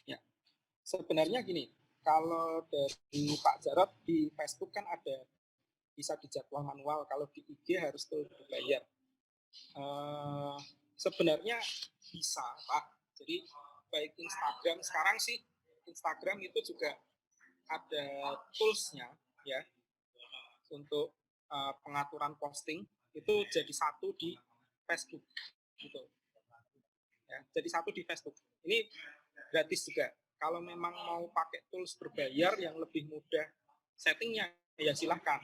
Ya, sebenarnya gini, kalau dari Pak Jarot di Facebook kan ada bisa dijadwal manual, kalau di IG harus tuh berbayar. Sebenarnya bisa Pak. Jadi baik Instagram sekarang sih, Instagram itu juga ada toolsnya ya untuk pengaturan posting itu jadi satu di Facebook gitu ya, jadi satu di Facebook. Ini gratis juga. Kalau memang mau pakai tools berbayar yang lebih mudah settingnya ya silahkan.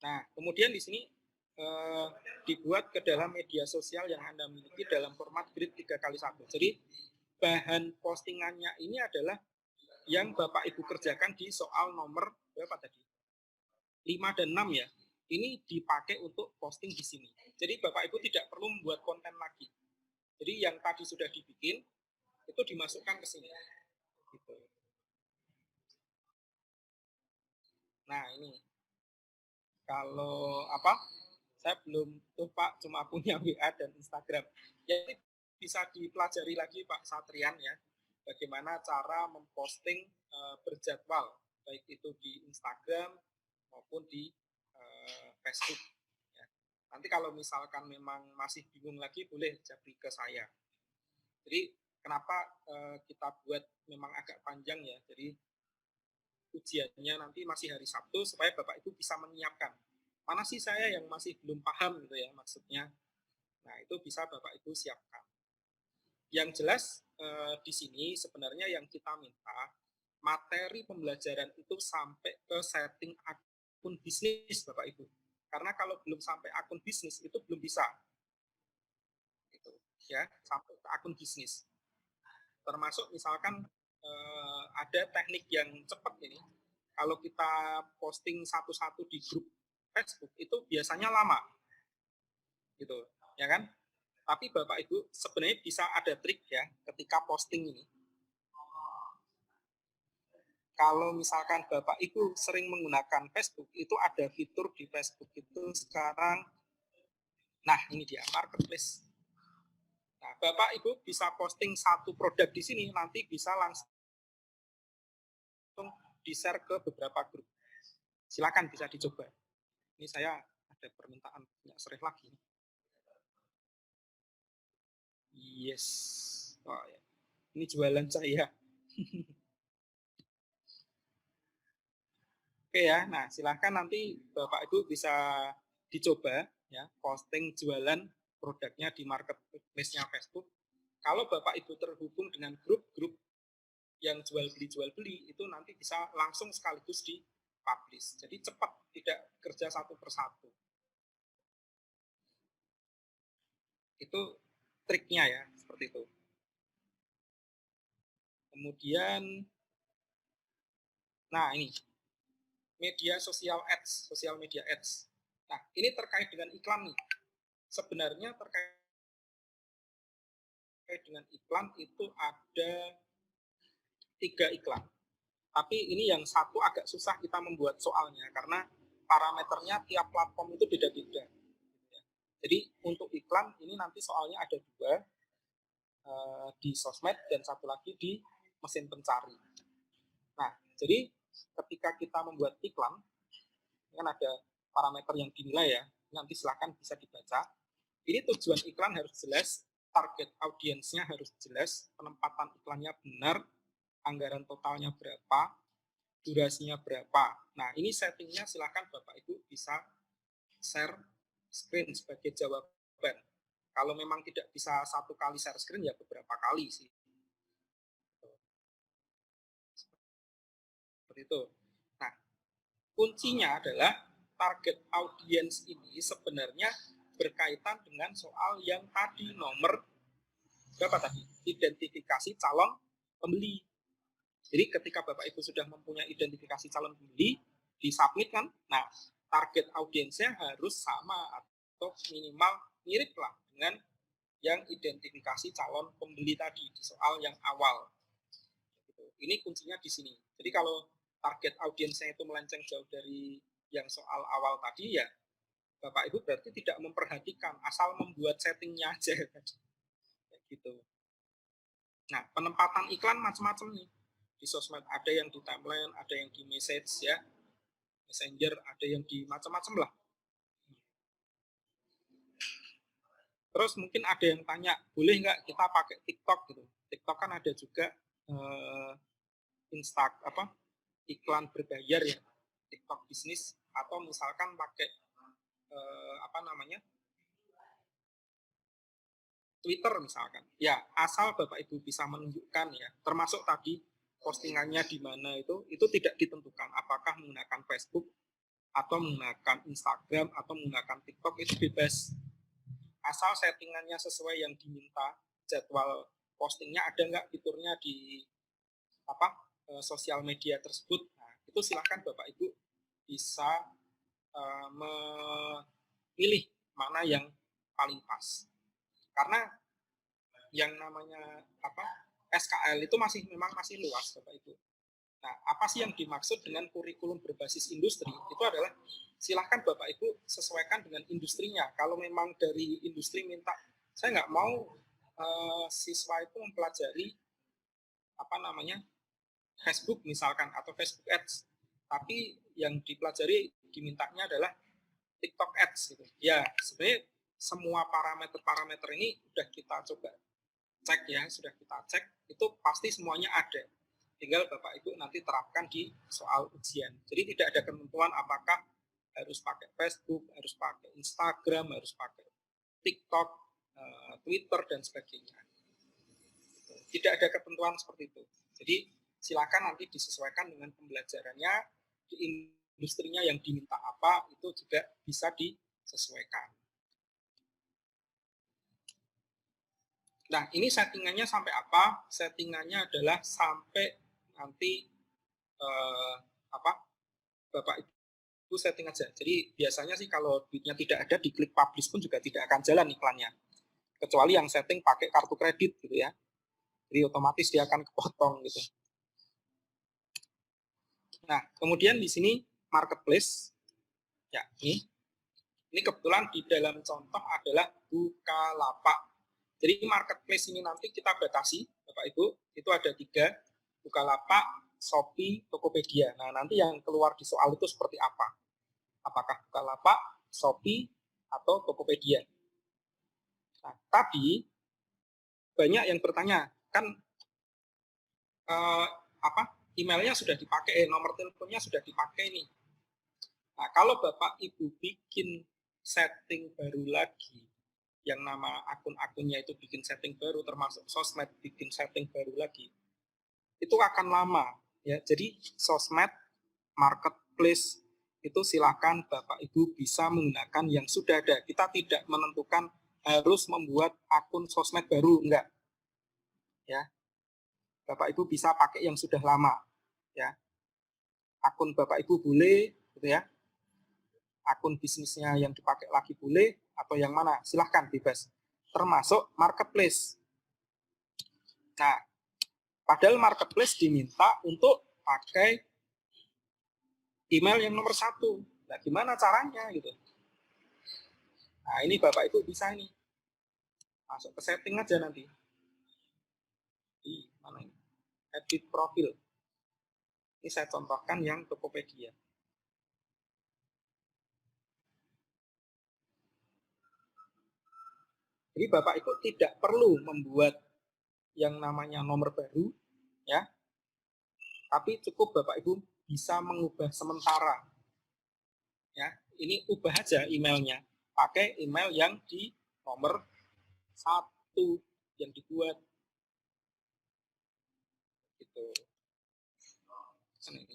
Nah, kemudian di sini dibuat ke dalam media sosial yang Anda miliki dalam format grid 3x1. Jadi bahan postingannya ini adalah yang Bapak Ibu kerjakan di soal nomor berapa tadi? 5 dan 6 ya. Ini dipakai untuk posting di sini. Jadi Bapak Ibu tidak perlu membuat konten lagi. Jadi yang tadi sudah dibikin itu dimasukkan ke sini. Gitu. Nah, ini. Kalau apa? Saya belum tuh Pak, cuma punya WA dan Instagram. Jadi bisa dipelajari lagi Pak Satrian ya. Bagaimana cara memposting berjadwal, baik itu di Instagram maupun di Facebook. Ya. Nanti kalau misalkan memang masih bingung lagi, boleh japri ke saya. Jadi kenapa kita buat memang agak panjang ya. Jadi ujiannya nanti masih hari Sabtu supaya Bapak Ibu bisa menyiapkan. Mana sih saya yang masih belum paham gitu ya maksudnya. Nah, itu bisa Bapak Ibu siapkan. Yang jelas di sini sebenarnya yang kita minta materi pembelajaran itu sampai ke setting akun bisnis Bapak Ibu. Karena kalau belum sampai akun bisnis itu belum bisa. Gitu, ya, sampai ke akun bisnis. Termasuk misalkan ada teknik yang cepat ini. Kalau kita posting satu-satu di grup Facebook itu biasanya lama. Gitu, ya kan? Tapi Bapak Ibu sebenarnya bisa ada trik ya ketika posting ini. Kalau misalkan Bapak Ibu sering menggunakan Facebook, itu ada fitur di Facebook itu sekarang, nah ini dia, marketplace. Nah, Bapak Ibu bisa posting satu produk di sini, nanti bisa langsung di-share ke beberapa grup. Silakan bisa dicoba. Ini saya ada permintaan punya serif lagi. Yes. Wah, ya. Ini jualan saya. Oke ya, nah silahkan nanti Bapak Ibu bisa dicoba ya posting jualan produknya di marketplace-nya Facebook. Kalau Bapak Ibu terhubung dengan grup-grup yang jual beli itu nanti bisa langsung sekaligus di publish. Jadi cepat, tidak kerja satu persatu. Itu triknya ya, seperti itu. Kemudian, nah ini media sosial ads, sosial media ads. Nah, ini terkait dengan iklan nih. Sebenarnya terkait dengan iklan itu ada 3 iklan. Tapi ini yang satu agak susah kita membuat soalnya karena parameternya tiap platform itu beda-beda. Jadi untuk iklan ini nanti soalnya ada 2 di sosmed dan satu lagi di mesin pencari. Nah, jadi ketika kita membuat iklan, kan ada parameter yang dinilai ya, nanti silahkan bisa dibaca. Ini tujuan iklan harus jelas, target audiensnya harus jelas, penempatan iklannya benar, anggaran totalnya berapa, durasinya berapa. Nah, ini settingnya silahkan Bapak Ibu bisa share screen sebagai jawaban. Kalau memang tidak bisa satu kali share screen, ya beberapa kali sih. Seperti itu. Nah, kuncinya adalah target audience ini sebenarnya berkaitan dengan soal yang tadi nomor berapa tadi? Identifikasi calon pembeli. Jadi ketika Bapak Ibu sudah mempunyai identifikasi calon pembeli, disubmit kan, nah target audiensnya harus sama atau minimal mirip lah dengan yang identifikasi calon pembeli tadi di soal yang awal. Ini kuncinya di sini. Jadi kalau target audiensnya itu melenceng jauh dari yang soal awal tadi ya, Bapak Ibu berarti tidak memperhatikan, asal membuat settingnya aja. Kayak gitu. Nah, penempatan iklan macam-macam nih. Di sosmed ada yang di timeline, ada yang di message ya, messenger, ada yang di macam-macam lah. Terus mungkin ada yang tanya, boleh nggak kita pakai TikTok gitu? TikTok kan ada juga iklan berbayar ya, TikTok bisnis, atau misalkan pakai Twitter misalkan. Ya, asal Bapak Ibu bisa menunjukkan ya, termasuk tadi postingannya di mana itu tidak ditentukan apakah menggunakan Facebook atau menggunakan Instagram, atau menggunakan TikTok, itu bebas. Asal settingannya sesuai yang diminta, jadwal postingnya ada nggak fiturnya di sosial media tersebut. Nah, itu silahkan Bapak Ibu bisa memilih mana yang paling pas. Karena yang namanya SKL itu memang masih luas Bapak Ibu. Nah, apa sih yang dimaksud dengan kurikulum berbasis industri? Itu adalah silahkan Bapak Ibu sesuaikan dengan industrinya. Kalau memang dari industri minta, saya nggak mau siswa itu mempelajari Facebook misalkan atau Facebook Ads, tapi yang dipelajari dimintanya adalah TikTok Ads gitu. Ya, sebenarnya semua parameter-parameter ini sudah kita coba cek ya, sudah kita cek, itu pasti semuanya ada. Tinggal Bapak Ibu nanti terapkan di soal ujian. Jadi tidak ada ketentuan apakah harus pakai Facebook, harus pakai Instagram, harus pakai TikTok, Twitter, dan sebagainya. Tidak ada ketentuan seperti itu. Jadi silakan nanti disesuaikan dengan pembelajarannya, di industrinya yang diminta apa, itu juga bisa disesuaikan. Nah, ini settingannya sampai apa? Settingannya adalah sampai nanti Bapak Ibu setting aja. Jadi biasanya sih kalau duitnya tidak ada, diklik publish pun juga tidak akan jalan iklannya. Kecuali yang setting pakai kartu kredit gitu ya. Jadi otomatis dia akan kepotong gitu. Nah, kemudian di sini marketplace. Ya, ini kebetulan di dalam contoh adalah Bukalapak. Jadi marketplace ini nanti kita batasi, Bapak Ibu, itu ada 3, Bukalapak, Shopee, Tokopedia. Nah, nanti yang keluar di soal itu seperti apa? Apakah Bukalapak, Shopee, atau Tokopedia? Nah, tapi banyak yang bertanya, kan emailnya sudah dipakai, nomor teleponnya sudah dipakai nih. Nah, kalau Bapak Ibu bikin setting baru lagi, yang nama akun-akunnya itu bikin setting baru, termasuk sosmed bikin setting baru lagi, itu akan lama ya. Jadi sosmed, marketplace itu silakan Bapak Ibu bisa menggunakan yang sudah ada. Kita tidak menentukan harus membuat akun sosmed baru, enggak ya. Bapak Ibu bisa pakai yang sudah lama ya. Akun Bapak Ibu boleh gitu ya, akun bisnisnya yang dipakai lagi boleh, atau yang mana, silahkan bebas, termasuk marketplace. Nah, padahal marketplace diminta untuk pakai email yang nomor 1. Nah, gimana caranya gitu? Nah, ini Bapak Ibu bisa ini masuk ke setting aja nanti. Di mana ini? Edit profil. Ini saya contohkan yang Tokopedia. Jadi Bapak Ibu tidak perlu membuat yang namanya nomor baru, ya. Tapi cukup Bapak Ibu bisa mengubah sementara. Ya, ini ubah aja emailnya, pakai email yang di nomor 1 yang dibuat. Gitu. Ini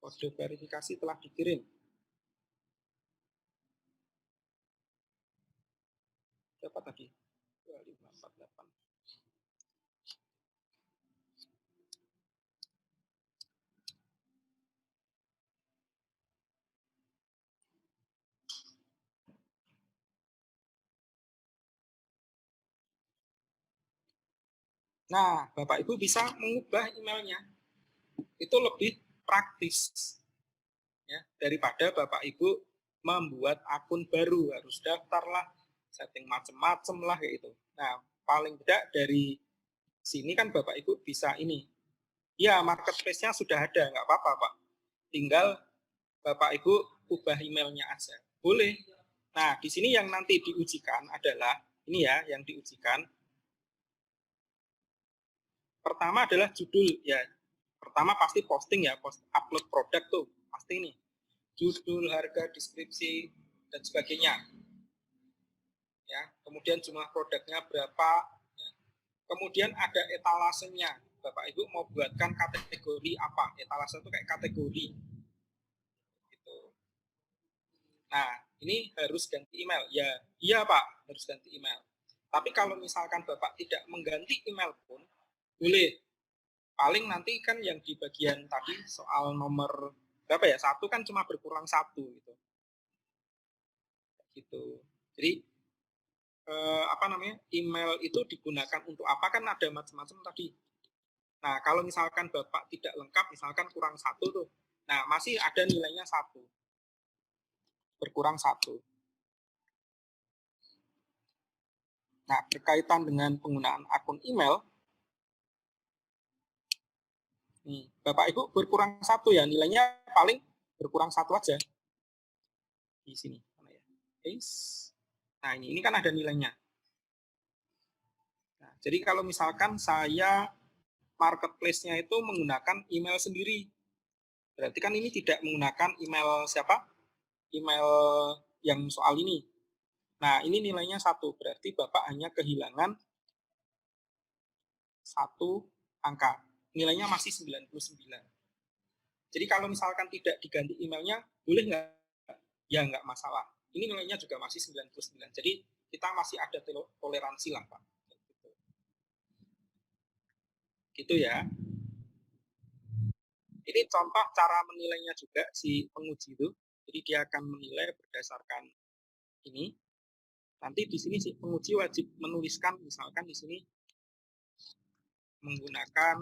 kode verifikasi telah dikirim. Berapa tadi? 2548. Nah, Bapak Ibu bisa mengubah emailnya. Itu lebih praktis ya, daripada Bapak Ibu membuat akun baru, harus daftarlah, setting macam-macam lah kayak gitu. Nah, paling tidak dari sini kan Bapak Ibu bisa ini. Ya, marketplace-nya sudah ada, nggak apa-apa Pak. Tinggal Bapak Ibu ubah emailnya aja. Boleh. Nah, di sini yang nanti diujikan adalah, ini ya, yang diujikan. Pertama adalah judul, ya. Pertama pasti posting ya, upload produk tuh, pasti nih. Judul, harga, deskripsi, dan sebagainya. Ya, kemudian jumlah produknya berapa. Ya. Kemudian ada etalasenya. Bapak Ibu mau buatkan kategori apa? Etalase itu kayak kategori. Gitu. Nah, ini harus ganti email. Ya, iya Pak, harus ganti email. Tapi kalau misalkan Bapak tidak mengganti email pun, boleh. Paling nanti kan yang di bagian tadi soal nomor berapa ya? 1 kan cuma berkurang 1 gitu. Gitu. Jadi apa namanya? Email itu digunakan untuk apa kan ada macam-macam tadi. Nah, kalau misalkan Bapak tidak lengkap, misalkan kurang 1 tuh. Nah, masih ada nilainya 1. Berkurang 1. Nah, berkaitan dengan penggunaan akun email, nih, Bapak Ibu berkurang 1 ya, nilainya paling berkurang 1 aja. Di sini. Nah, ini kan ada nilainya. Nah, jadi kalau misalkan saya marketplace-nya itu menggunakan email sendiri, berarti kan ini tidak menggunakan email siapa? Email yang soal ini. Nah, ini nilainya 1, berarti Bapak hanya kehilangan 1 angka. Nilainya masih 99. Jadi kalau misalkan tidak diganti emailnya, boleh nggak? Ya nggak masalah. Ini nilainya juga masih 99. Jadi kita masih ada toleransi lah, Pak. Gitu ya. Ini contoh cara menilainya juga si penguji itu. Jadi dia akan menilai berdasarkan ini. Nanti di sini si penguji wajib menuliskan, misalkan di sini menggunakan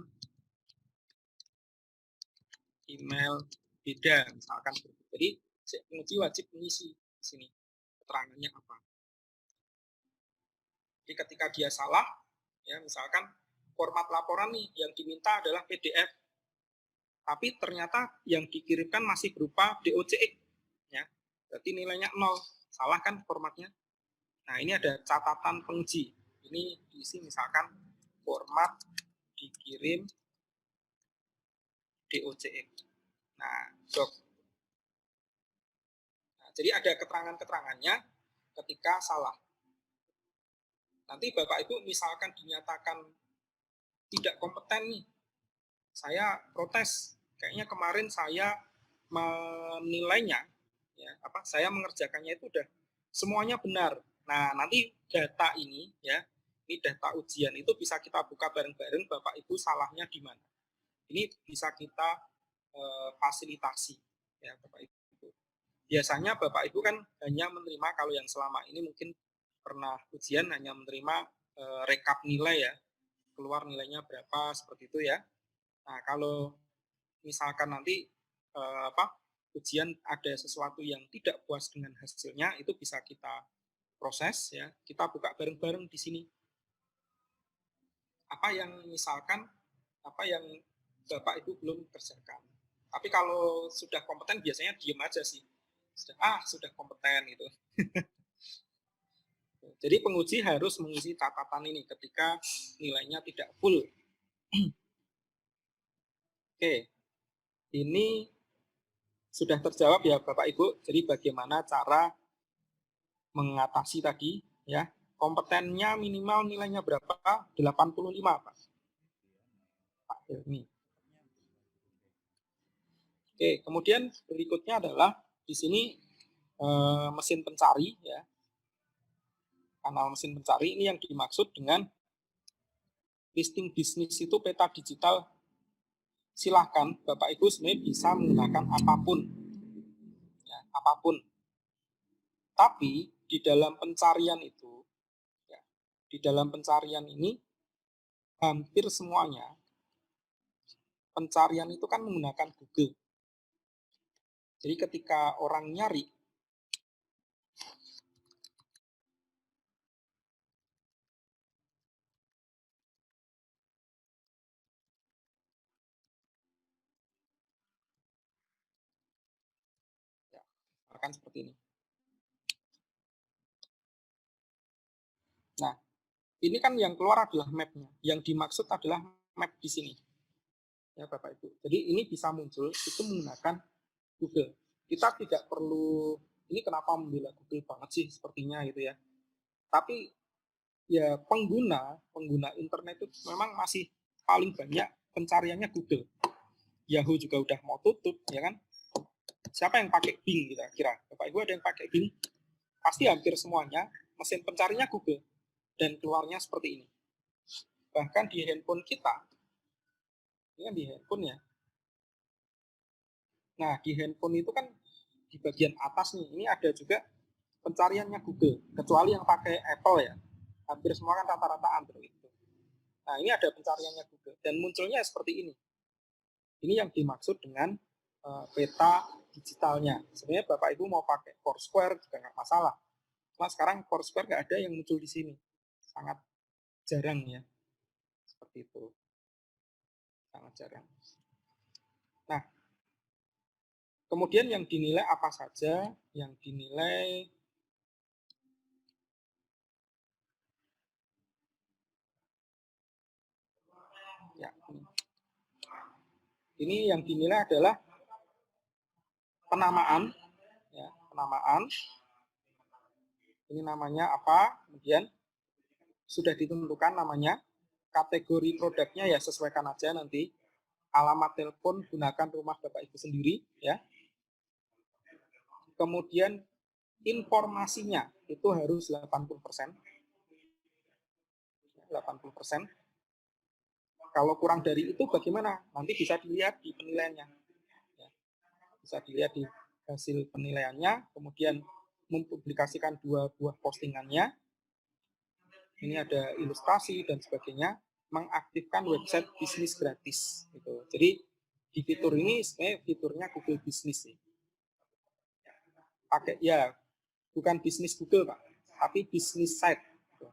email beda, misalkan. Jadi si penguji wajib mengisi di sini keterangannya apa. Jadi ketika dia salah, ya misalkan format laporan nih yang diminta adalah PDF, tapi ternyata yang dikirimkan masih berupa DOCX, ya, berarti nilainya 0, salah kan formatnya. Nah, ini ada catatan penguji. Ini diisi misalkan format dikirim DOCX. Nah, Nah, jadi ada keterangan-keterangannya ketika salah. Nanti Bapak Ibu misalkan dinyatakan tidak kompeten nih, saya protes. Kayaknya kemarin saya menilainya, ya, saya mengerjakannya itu udah semuanya benar. Nah, nanti data ini, ya, ini data ujian itu bisa kita buka bareng-bareng, Bapak Ibu salahnya di mana. Ini bisa kita fasilitasi, ya, Bapak Ibu. Biasanya Bapak Ibu kan hanya menerima, kalau yang selama ini mungkin pernah ujian hanya menerima rekap nilai ya, keluar nilainya berapa, seperti itu ya. Nah, kalau misalkan nanti ujian ada sesuatu yang tidak puas dengan hasilnya, itu bisa kita proses ya, kita buka bareng-bareng di sini. Apa yang misalkan apa yang Bapak Ibu belum kerjakan. Tapi kalau sudah kompeten biasanya diem aja sih. Sudah kompeten gitu. Jadi penguji harus mengisi catatan ini ketika nilainya tidak full. Oke, ini sudah terjawab ya Bapak Ibu. Jadi bagaimana cara mengatasi tadi ya. Kompetennya minimal nilainya berapa? 85 Pak. Pak Hilmi. Oke, kemudian berikutnya adalah di sini mesin pencari ya. Kanal mesin pencari ini yang dimaksud dengan listing bisnis itu peta digital. Silahkan Bapak Ibu sebenarnya bisa menggunakan apapun. Ya, apapun. Tapi di dalam pencarian itu, ya, di dalam pencarian ini hampir semuanya pencarian itu kan menggunakan Google. Jadi ketika orang nyari, ya, akan seperti ini. Nah, ini kan yang keluar adalah map-nya. Yang dimaksud adalah map di sini. Ya Bapak Ibu. Jadi ini bisa muncul itu menggunakan Google. Kita tidak perlu, ini kenapa membela Google banget sih sepertinya gitu ya. Tapi ya pengguna internet itu memang masih paling banyak pencariannya Google. Yahoo juga udah mau tutup ya kan. Siapa yang pakai Bing kira-kira? Bapak Ibu ada yang pakai Bing? Pasti hampir semuanya mesin pencarinya Google dan keluarnya seperti ini. Bahkan di handphone kita, ini kan di handphone ya. Nah, di handphone itu kan di bagian atas nih, ini ada juga pencariannya Google, kecuali yang pakai Apple ya. Hampir semua kan rata-rata Android. Nah, ini ada pencariannya Google dan munculnya seperti ini. Ini yang dimaksud dengan peta digitalnya. Sebenarnya Bapak Ibu mau pakai Foursquare juga nggak masalah. Cuma sekarang Foursquare nggak ada yang muncul di sini. Sangat jarang ya. Seperti itu. Sangat jarang. Nah, kemudian yang dinilai apa saja? Yang dinilai ya ini yang dinilai adalah penamaan, ya, penamaan. Ini namanya apa? Kemudian sudah ditentukan namanya, kategori produknya ya sesuaikan aja nanti. Alamat telepon gunakan rumah Bapak Ibu sendiri ya. Kemudian informasinya itu harus 80%. 80%. Kalau kurang dari itu bagaimana? Nanti bisa dilihat di penilaiannya. Ya, bisa dilihat di hasil penilaiannya, kemudian mempublikasikan 2 buah postingannya. Ini ada ilustrasi dan sebagainya, mengaktifkan website bisnis gratis. Gitu. Jadi di fitur ini sebenarnya fiturnya Google Business sih. Pakai ya bukan bisnis Google Pak, tapi bisnis site. Gitu.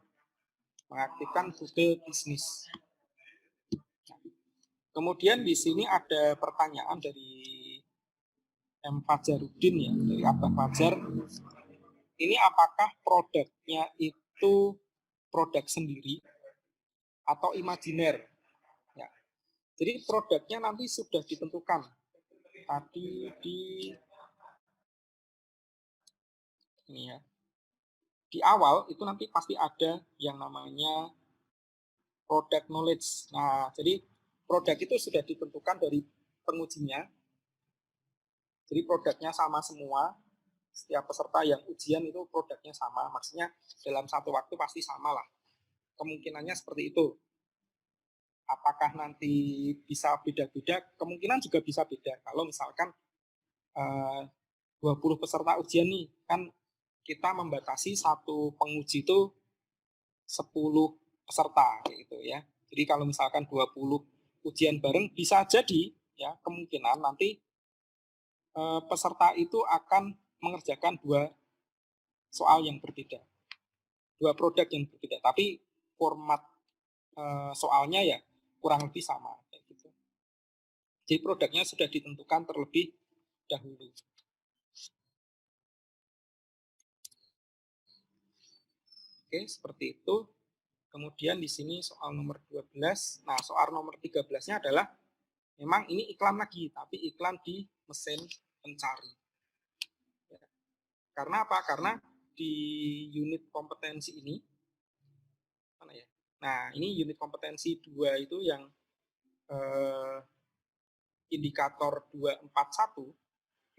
Mengaktifkan Google Business. Kemudian di sini ada pertanyaan dari M. Fajarudin ya, dari Abah Fajar. Ini apakah produknya itu produk sendiri atau imajiner? Ya. Jadi produknya nanti sudah ditentukan. Tadi di ini ya. Di awal itu nanti pasti ada yang namanya product knowledge. Nah, jadi produk itu sudah ditentukan dari pengujinya. Jadi produknya sama semua. Setiap peserta yang ujian itu produknya sama. Maksudnya dalam satu waktu pasti sama lah. Kemungkinannya seperti itu. Apakah nanti bisa beda-beda? Kemungkinan juga bisa beda. Kalau misalkan 20 peserta ujian nih, kan kita membatasi satu penguji itu 10 peserta gitu ya. Jadi kalau misalkan 20 ujian bareng bisa jadi ya kemungkinan nanti peserta itu akan mengerjakan 2 soal yang berbeda. 2 produk yang berbeda, tapi format soalnya ya kurang lebih sama kayak gitu. Jadi produknya sudah ditentukan terlebih dahulu. Oke, seperti itu. Kemudian di sini soal nomor 12. Nah, soal nomor 13-nya adalah memang ini iklan lagi, tapi iklan di mesin pencari. Ya. Karena apa? Karena di unit kompetensi ini, mana ya? Nah, ini unit kompetensi 2 itu yang indikator 241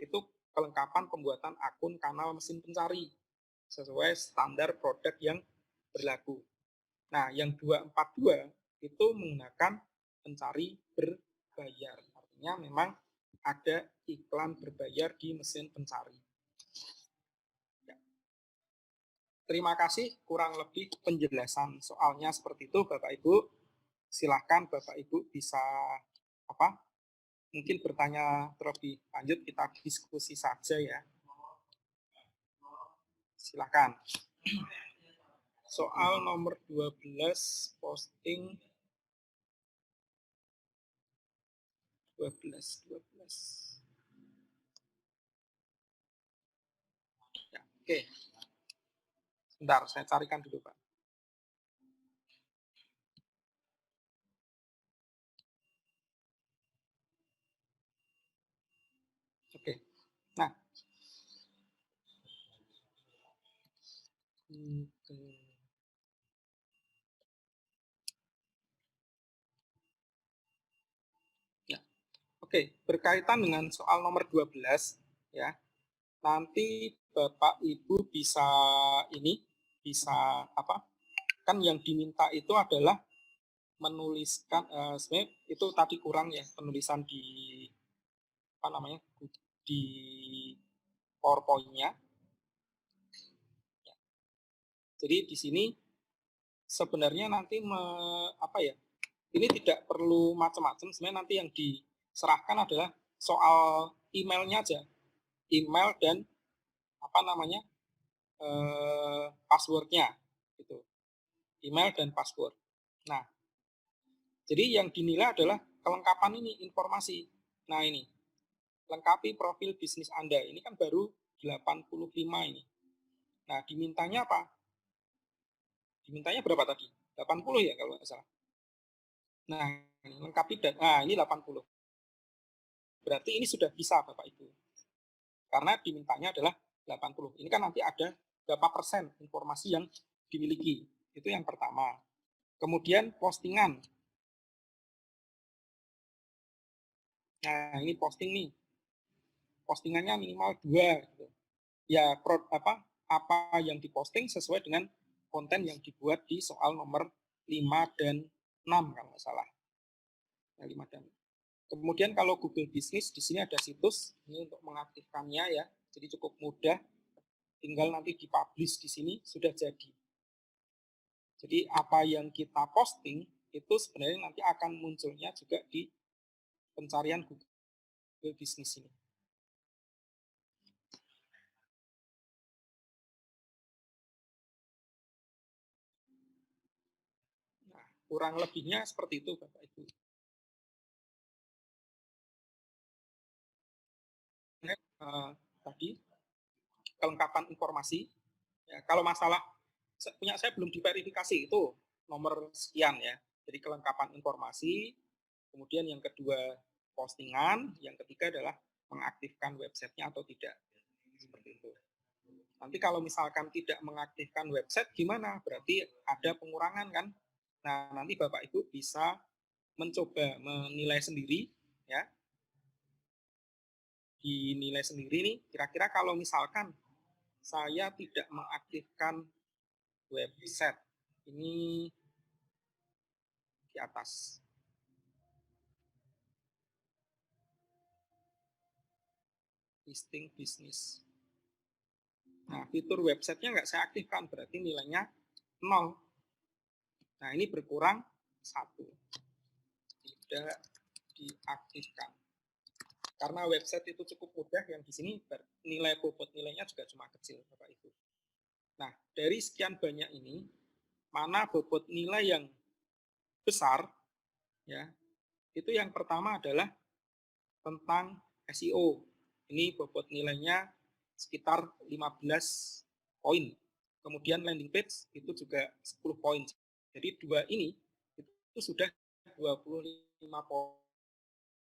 itu kelengkapan pembuatan akun kanal mesin pencari sesuai standar produk yang berlaku. Nah, yang 242 itu menggunakan pencari berbayar. Artinya memang ada iklan berbayar di mesin pencari. Ya. Terima kasih, kurang lebih penjelasan soalnya seperti itu Bapak Ibu. Silahkan Bapak Ibu bisa mungkin bertanya terlebih lanjut, kita diskusi saja ya. Silahkan. Soal nomor 12 posting 12. Ya, oke. Sebentar, saya carikan dulu, Pak. Oke. Nah. Ya. Oke, berkaitan dengan soal nomor 12, ya. Nanti Bapak Ibu bisa kan yang diminta itu adalah menuliskan sebenarnya itu tadi kurang ya penulisan di di PowerPoint-nya. Jadi di sini sebenarnya nanti ini tidak perlu macam-macam. Sebenarnya nanti yang diserahkan adalah soal emailnya aja, email dan passwordnya, gitu. Email dan password. Nah, jadi yang dinilai adalah kelengkapan ini informasi. Nah ini, lengkapi profil bisnis Anda. Ini kan baru 85 ini. Nah, dimintanya apa? Dimintanya berapa tadi? 80 ya kalau nggak salah. Nah, lengkapi dan ini 80. Berarti ini sudah bisa Bapak Ibu. Karena dimintanya adalah 80. Ini kan nanti ada berapa persen informasi yang dimiliki. Itu yang pertama. Kemudian postingan. Nah, ini posting nih. Postingannya minimal 2 gitu. Ya, apa yang diposting sesuai dengan konten yang dibuat di soal nomor 5 dan 6 kalau nggak salah. Nah, 5 dan 6. Kemudian kalau Google Business di sini ada situs ini untuk mengaktifkannya ya. Jadi cukup mudah. Tinggal nanti dipublish di sini sudah jadi. Jadi apa yang kita posting itu sebenarnya nanti akan munculnya juga di pencarian Google Business ini. Nah, kurang lebihnya seperti itu Bapak Ibu. Tadi kelengkapan informasi. Ya, kalau masalah punya saya belum diverifikasi itu nomor sekian ya. Jadi kelengkapan informasi, kemudian yang kedua postingan, yang ketiga adalah mengaktifkan websitenya atau tidak. Seperti itu. Nanti kalau misalkan tidak mengaktifkan website gimana? Berarti ada pengurangan kan? Nah, nanti Bapak Ibu bisa mencoba menilai sendiri ya. Dinilai sendiri nih, kira-kira kalau misalkan saya tidak mengaktifkan website ini di atas. Listing bisnis. Nah, fitur websitenya nggak saya aktifkan, berarti nilainya 0. Nah, ini berkurang 1. Tidak diaktifkan. Karena website itu cukup mudah, yang di sini nilai bobot nilainya juga cuma kecil, Bapak Ibu. Nah, dari sekian banyak ini, mana bobot nilai yang besar, ya, itu yang pertama adalah tentang SEO. Ini bobot nilainya sekitar 15 poin. Kemudian landing page itu juga 10 poin. Jadi dua ini itu sudah 25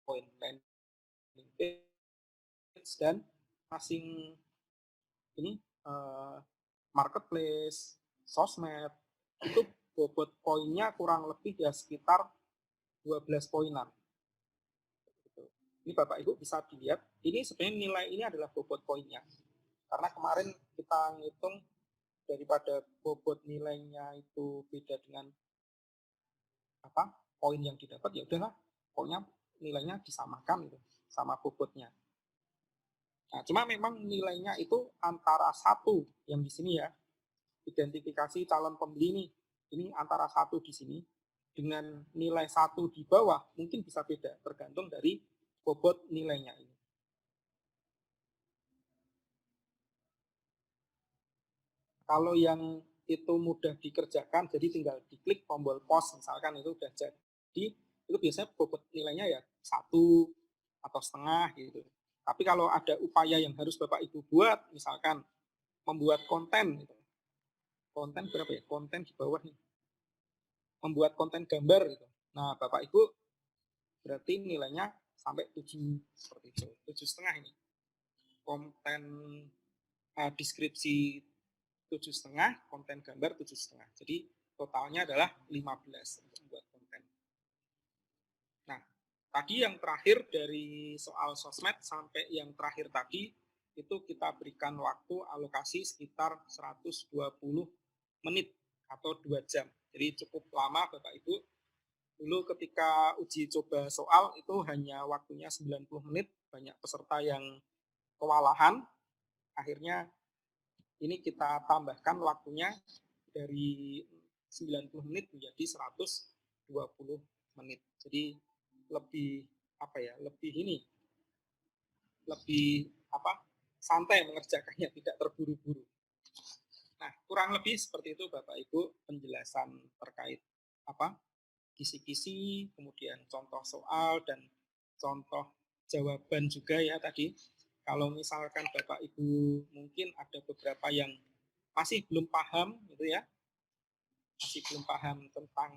poin. Landing page dan masing ini marketplace, sosmed, itu bobot poinnya kurang lebih ya sekitar 12 poinan. Ini Bapak Ibu bisa dilihat, ini sebenarnya nilai ini adalah bobot poinnya. Karena kemarin kita ngitung daripada bobot nilainya itu beda dengan poin yang didapat, ya udahlah, pokoknya nilainya disamakan gitu, sama bobotnya. Nah, cuma memang nilainya itu antara 1 yang di sini ya, identifikasi calon pembeli ini antara 1 di sini dengan nilai 1 di bawah mungkin bisa beda tergantung dari bobot nilainya ini. Kalau yang itu mudah dikerjakan, jadi tinggal diklik tombol pause misalkan itu udah jadi, itu biasanya bobot nilainya ya 1 atau setengah gitu. Tapi kalau ada upaya yang harus Bapak Ibu buat, misalkan membuat konten gitu. Konten berapa ya? Konten di bawah nih. Membuat konten gambar gitu. Nah, Bapak Ibu berarti nilainya sampai 7 seperti itu. 7,5 ini. Konten deskripsi 7,5, konten gambar 7,5. Jadi totalnya adalah 15 untuk membuat konten. Nah, tadi yang terakhir dari soal sosmed sampai yang terakhir tadi itu kita berikan waktu alokasi sekitar 120 menit atau 2 jam. Jadi cukup lama Bapak Ibu. Dulu ketika uji coba soal itu hanya waktunya 90 menit, banyak peserta yang kewalahan. Akhirnya ini kita tambahkan waktunya dari 90 menit menjadi 120 menit. Jadi lebih lebih santai mengerjakannya, tidak terburu-buru. Nah, kurang lebih seperti itu Bapak Ibu penjelasan terkait kisi-kisi, kemudian contoh soal dan contoh jawaban juga ya tadi. Kalau misalkan Bapak Ibu mungkin ada beberapa yang masih belum paham gitu ya, masih belum paham tentang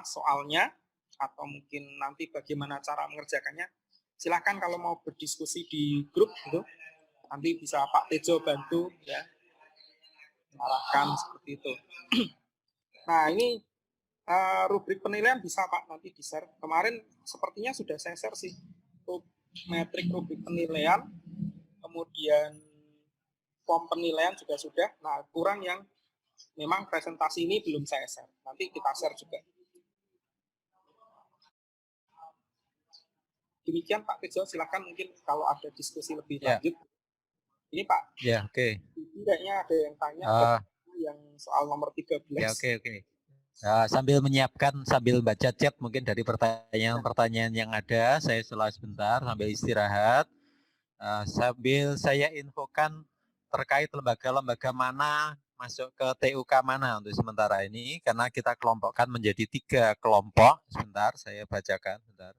soalnya atau mungkin nanti bagaimana cara mengerjakannya, silakan kalau mau berdiskusi di grup gitu, nanti bisa Pak Tejo bantu ya, arahkan seperti itu. Nah ini rubrik penilaian bisa Pak nanti di-share. Kemarin sepertinya sudah saya share sih metrik rubrik penilaian, kemudian form penilaian juga sudah. Nah kurang yang memang presentasi ini belum saya share. Nanti kita share juga. Demikian Pak Tejo, silakan mungkin kalau ada diskusi lebih lanjut. Ini Pak. Ya, oke. Kayaknya ada yang tanya yang soal nomor 13. Ya, oke. Sambil menyiapkan, sambil baca chat mungkin dari pertanyaan-pertanyaan yang ada, saya sela sebentar sambil istirahat. Sambil saya infokan terkait lembaga-lembaga mana masuk ke TUK mana untuk sementara ini, karena kita kelompokkan menjadi 3 kelompok. Sebentar, saya bacakan. Sebentar.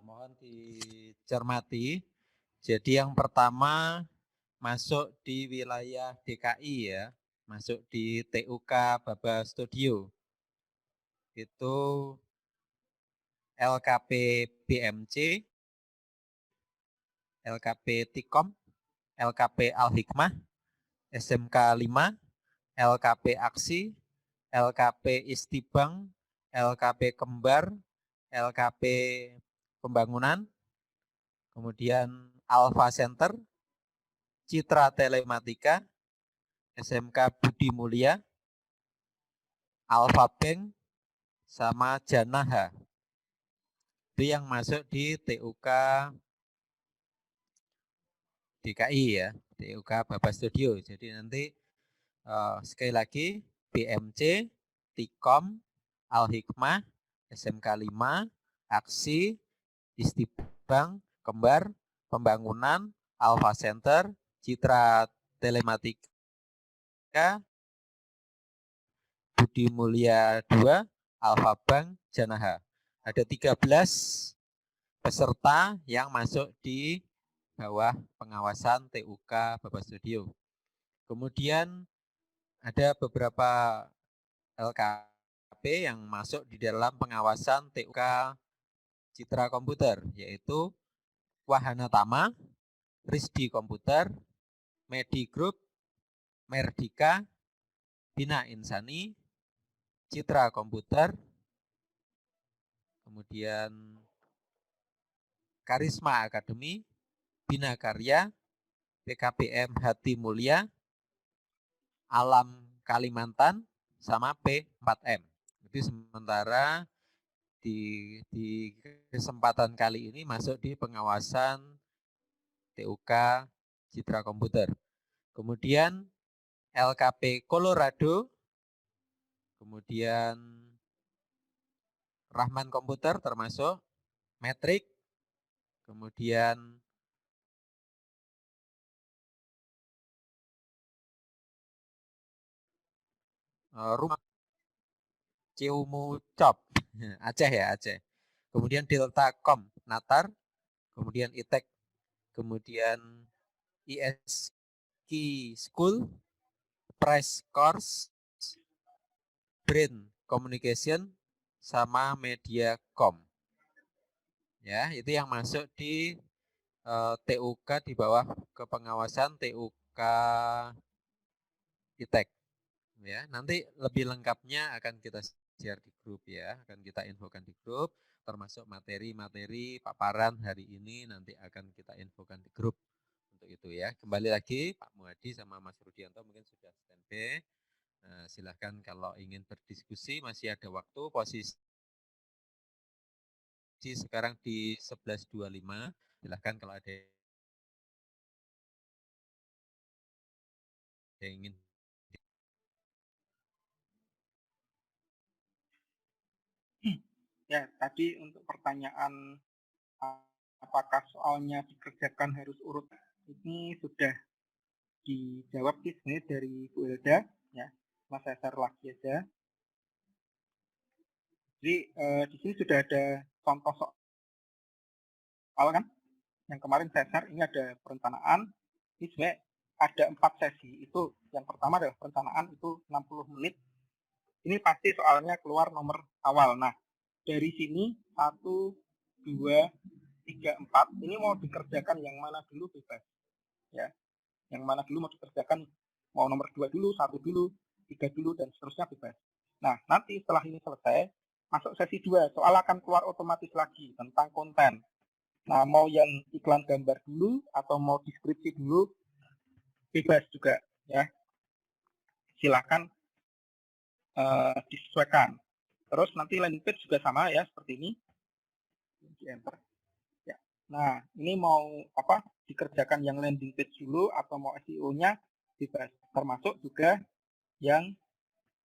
Mohon dicermati. Jadi yang pertama masuk di wilayah DKI ya, masuk di TUK Baba Studio. Itu LKP BMC, LKP Tikom, LKP Al-Hikmah, SMK 5, LKP Aksi, LKP Istibang, LKP Kembar, LKP Pembangunan, kemudian Alpha Center, Citra Telematika, SMK Budi Mulia, Alpha Bank, sama Janaha. Itu yang masuk di TUK DKI ya, TUK Baba Studio. Jadi nanti sekali lagi BMC, Tikom, Al-Hikmah, SMK 5, Aksi, Istibang, Kembar, Pembangunan, Alpha Center, Citra Telematika, Budi Mulia 2, Alpha Bank, Janaha. Ada 13 peserta yang masuk di bawah pengawasan TUK Baba Studio. Kemudian ada beberapa LKP yang masuk di dalam pengawasan TUK Citra Komputer, yaitu Wahana Tama, Risdi Komputer, Medi Group, Merdika, Bina Insani, Citra Komputer, kemudian Karisma Academy, Bina Karya, PKBM Hati Mulia, Alam Kalimantan, sama P4M. Jadi sementara di kesempatan kali ini masuk di pengawasan TUK Citra Komputer. Kemudian LKP Colorado, kemudian Rahman Komputer termasuk, Metrik, kemudian Rumah Ciumu Cop, Aceh ya, Aceh. Kemudian Deltacom, Natar, kemudian ITEK, kemudian ISK School, Price Course, Brain Communication, sama Mediacom. Ya, itu yang masuk di TUK di bawah kepengawasan TUK ITEK. Ya, nanti lebih lengkapnya akan kita share di grup ya, akan kita infokan di grup, termasuk materi-materi paparan hari ini nanti akan kita infokan di grup untuk itu ya. Kembali lagi Pak Muhadi sama Mas Rudianto mungkin sudah standby. Nah, silahkan kalau ingin berdiskusi masih ada waktu, posisi sekarang di 11.25. Silahkan kalau ada yang ingin. Ya, tadi untuk pertanyaan apakah soalnya dikerjakan harus urut, ini sudah dijawab sih sebenarnya dari Bu Elda, ya. Mas saya share lagi aja. Jadi di sini sudah ada contoh soal kan, yang kemarin saya share ini ada perencanaan. Ini sebenarnya ada 4 sesi. Itu yang pertama adalah perencanaan itu 60 menit. Ini pasti soalnya keluar nomor awal. Nah, dari sini 1, 2, 3, 4 ini mau dikerjakan yang mana dulu bebas ya, yang mana dulu mau dikerjakan, mau nomor 2 dulu, 1 dulu, 3 dulu dan seterusnya bebas. Nah, nanti setelah ini selesai masuk sesi 2, soal akan keluar otomatis lagi tentang konten. Nah, mau yang iklan gambar dulu atau mau deskripsi dulu bebas juga ya, silakan disesuaikan. Terus nanti landing page juga sama ya, seperti ini. Di enter. Ya. Nah, ini mau apa? Dikerjakan yang landing page dulu atau mau SEO-nya bebas. Termasuk juga yang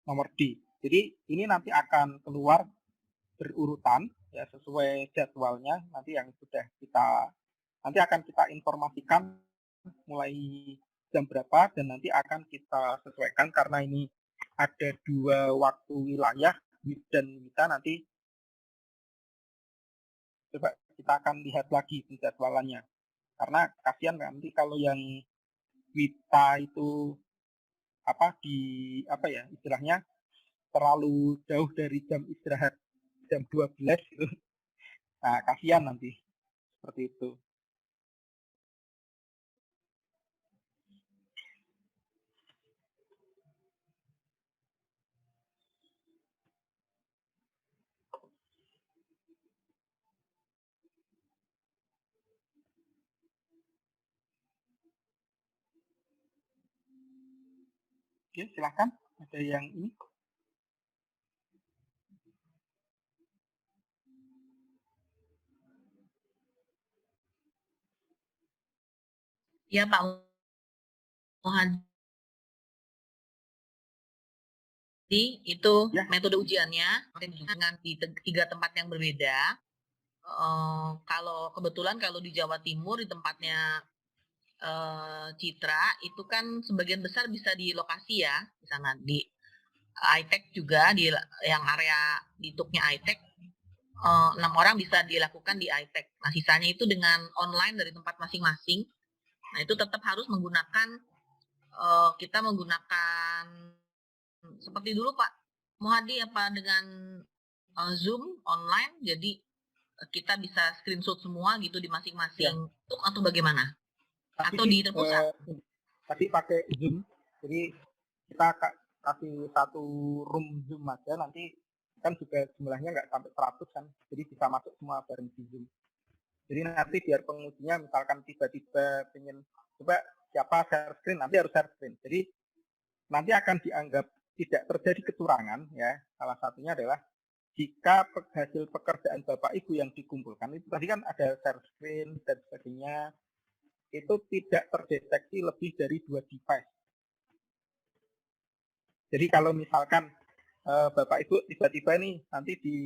nomor D. Jadi ini nanti akan keluar berurutan ya sesuai jadwalnya nanti yang sudah nanti akan kita informasikan mulai jam berapa dan nanti akan kita sesuaikan karena ini ada 2 waktu wilayah WIB dan WITA. Nanti coba kita akan lihat lagi penjadwalannya karena kasihan nanti kalau yang WITA itu istilahnya terlalu jauh dari jam istirahat jam 12 gitu. Nah, kasihan nanti seperti itu. Oke, silakan. Ada yang ini? Ya Pak Muhadi, itu Ya. metode ujiannya dengan di 3 tempat yang berbeda. Kalau kebetulan kalau di Jawa Timur di tempatnya Citra itu kan sebagian besar bisa di lokasi ya, di sana di iTech juga di yang area di tuknya iTech 6 orang bisa dilakukan di iTech. Nah sisanya itu dengan online dari tempat masing-masing. Nah itu tetap harus menggunakan kita menggunakan seperti dulu Pak Muhadi apa dengan Zoom online, jadi kita bisa screenshot semua gitu di masing-masing ya. Atau bagaimana? Tapi atau di terpusat? Tadi pakai Zoom, jadi kita kasih satu room Zoom aja, nanti kan juga jumlahnya nggak sampai 100 kan, jadi bisa masuk semua bareng di Zoom. Jadi nanti biar pengujinya misalkan tiba-tiba pengen coba siapa share screen, nanti harus share screen. Jadi nanti akan dianggap tidak terjadi kecurangan ya. Salah satunya adalah jika hasil pekerjaan Bapak Ibu yang dikumpulkan itu tadi kan ada share screen dan sebagainya, itu tidak terdeteksi lebih dari 2 device. Jadi kalau misalkan Bapak Ibu tiba-tiba nih nanti di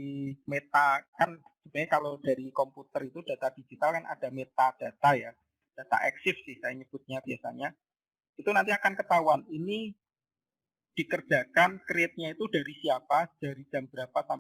meta, kan sebenarnya kalau dari komputer itu data digital kan ada metadata ya, data EXIF sih saya nyebutnya biasanya. Itu nanti akan ketahuan ini dikerjakan create-nya itu dari siapa, dari jam berapa sampai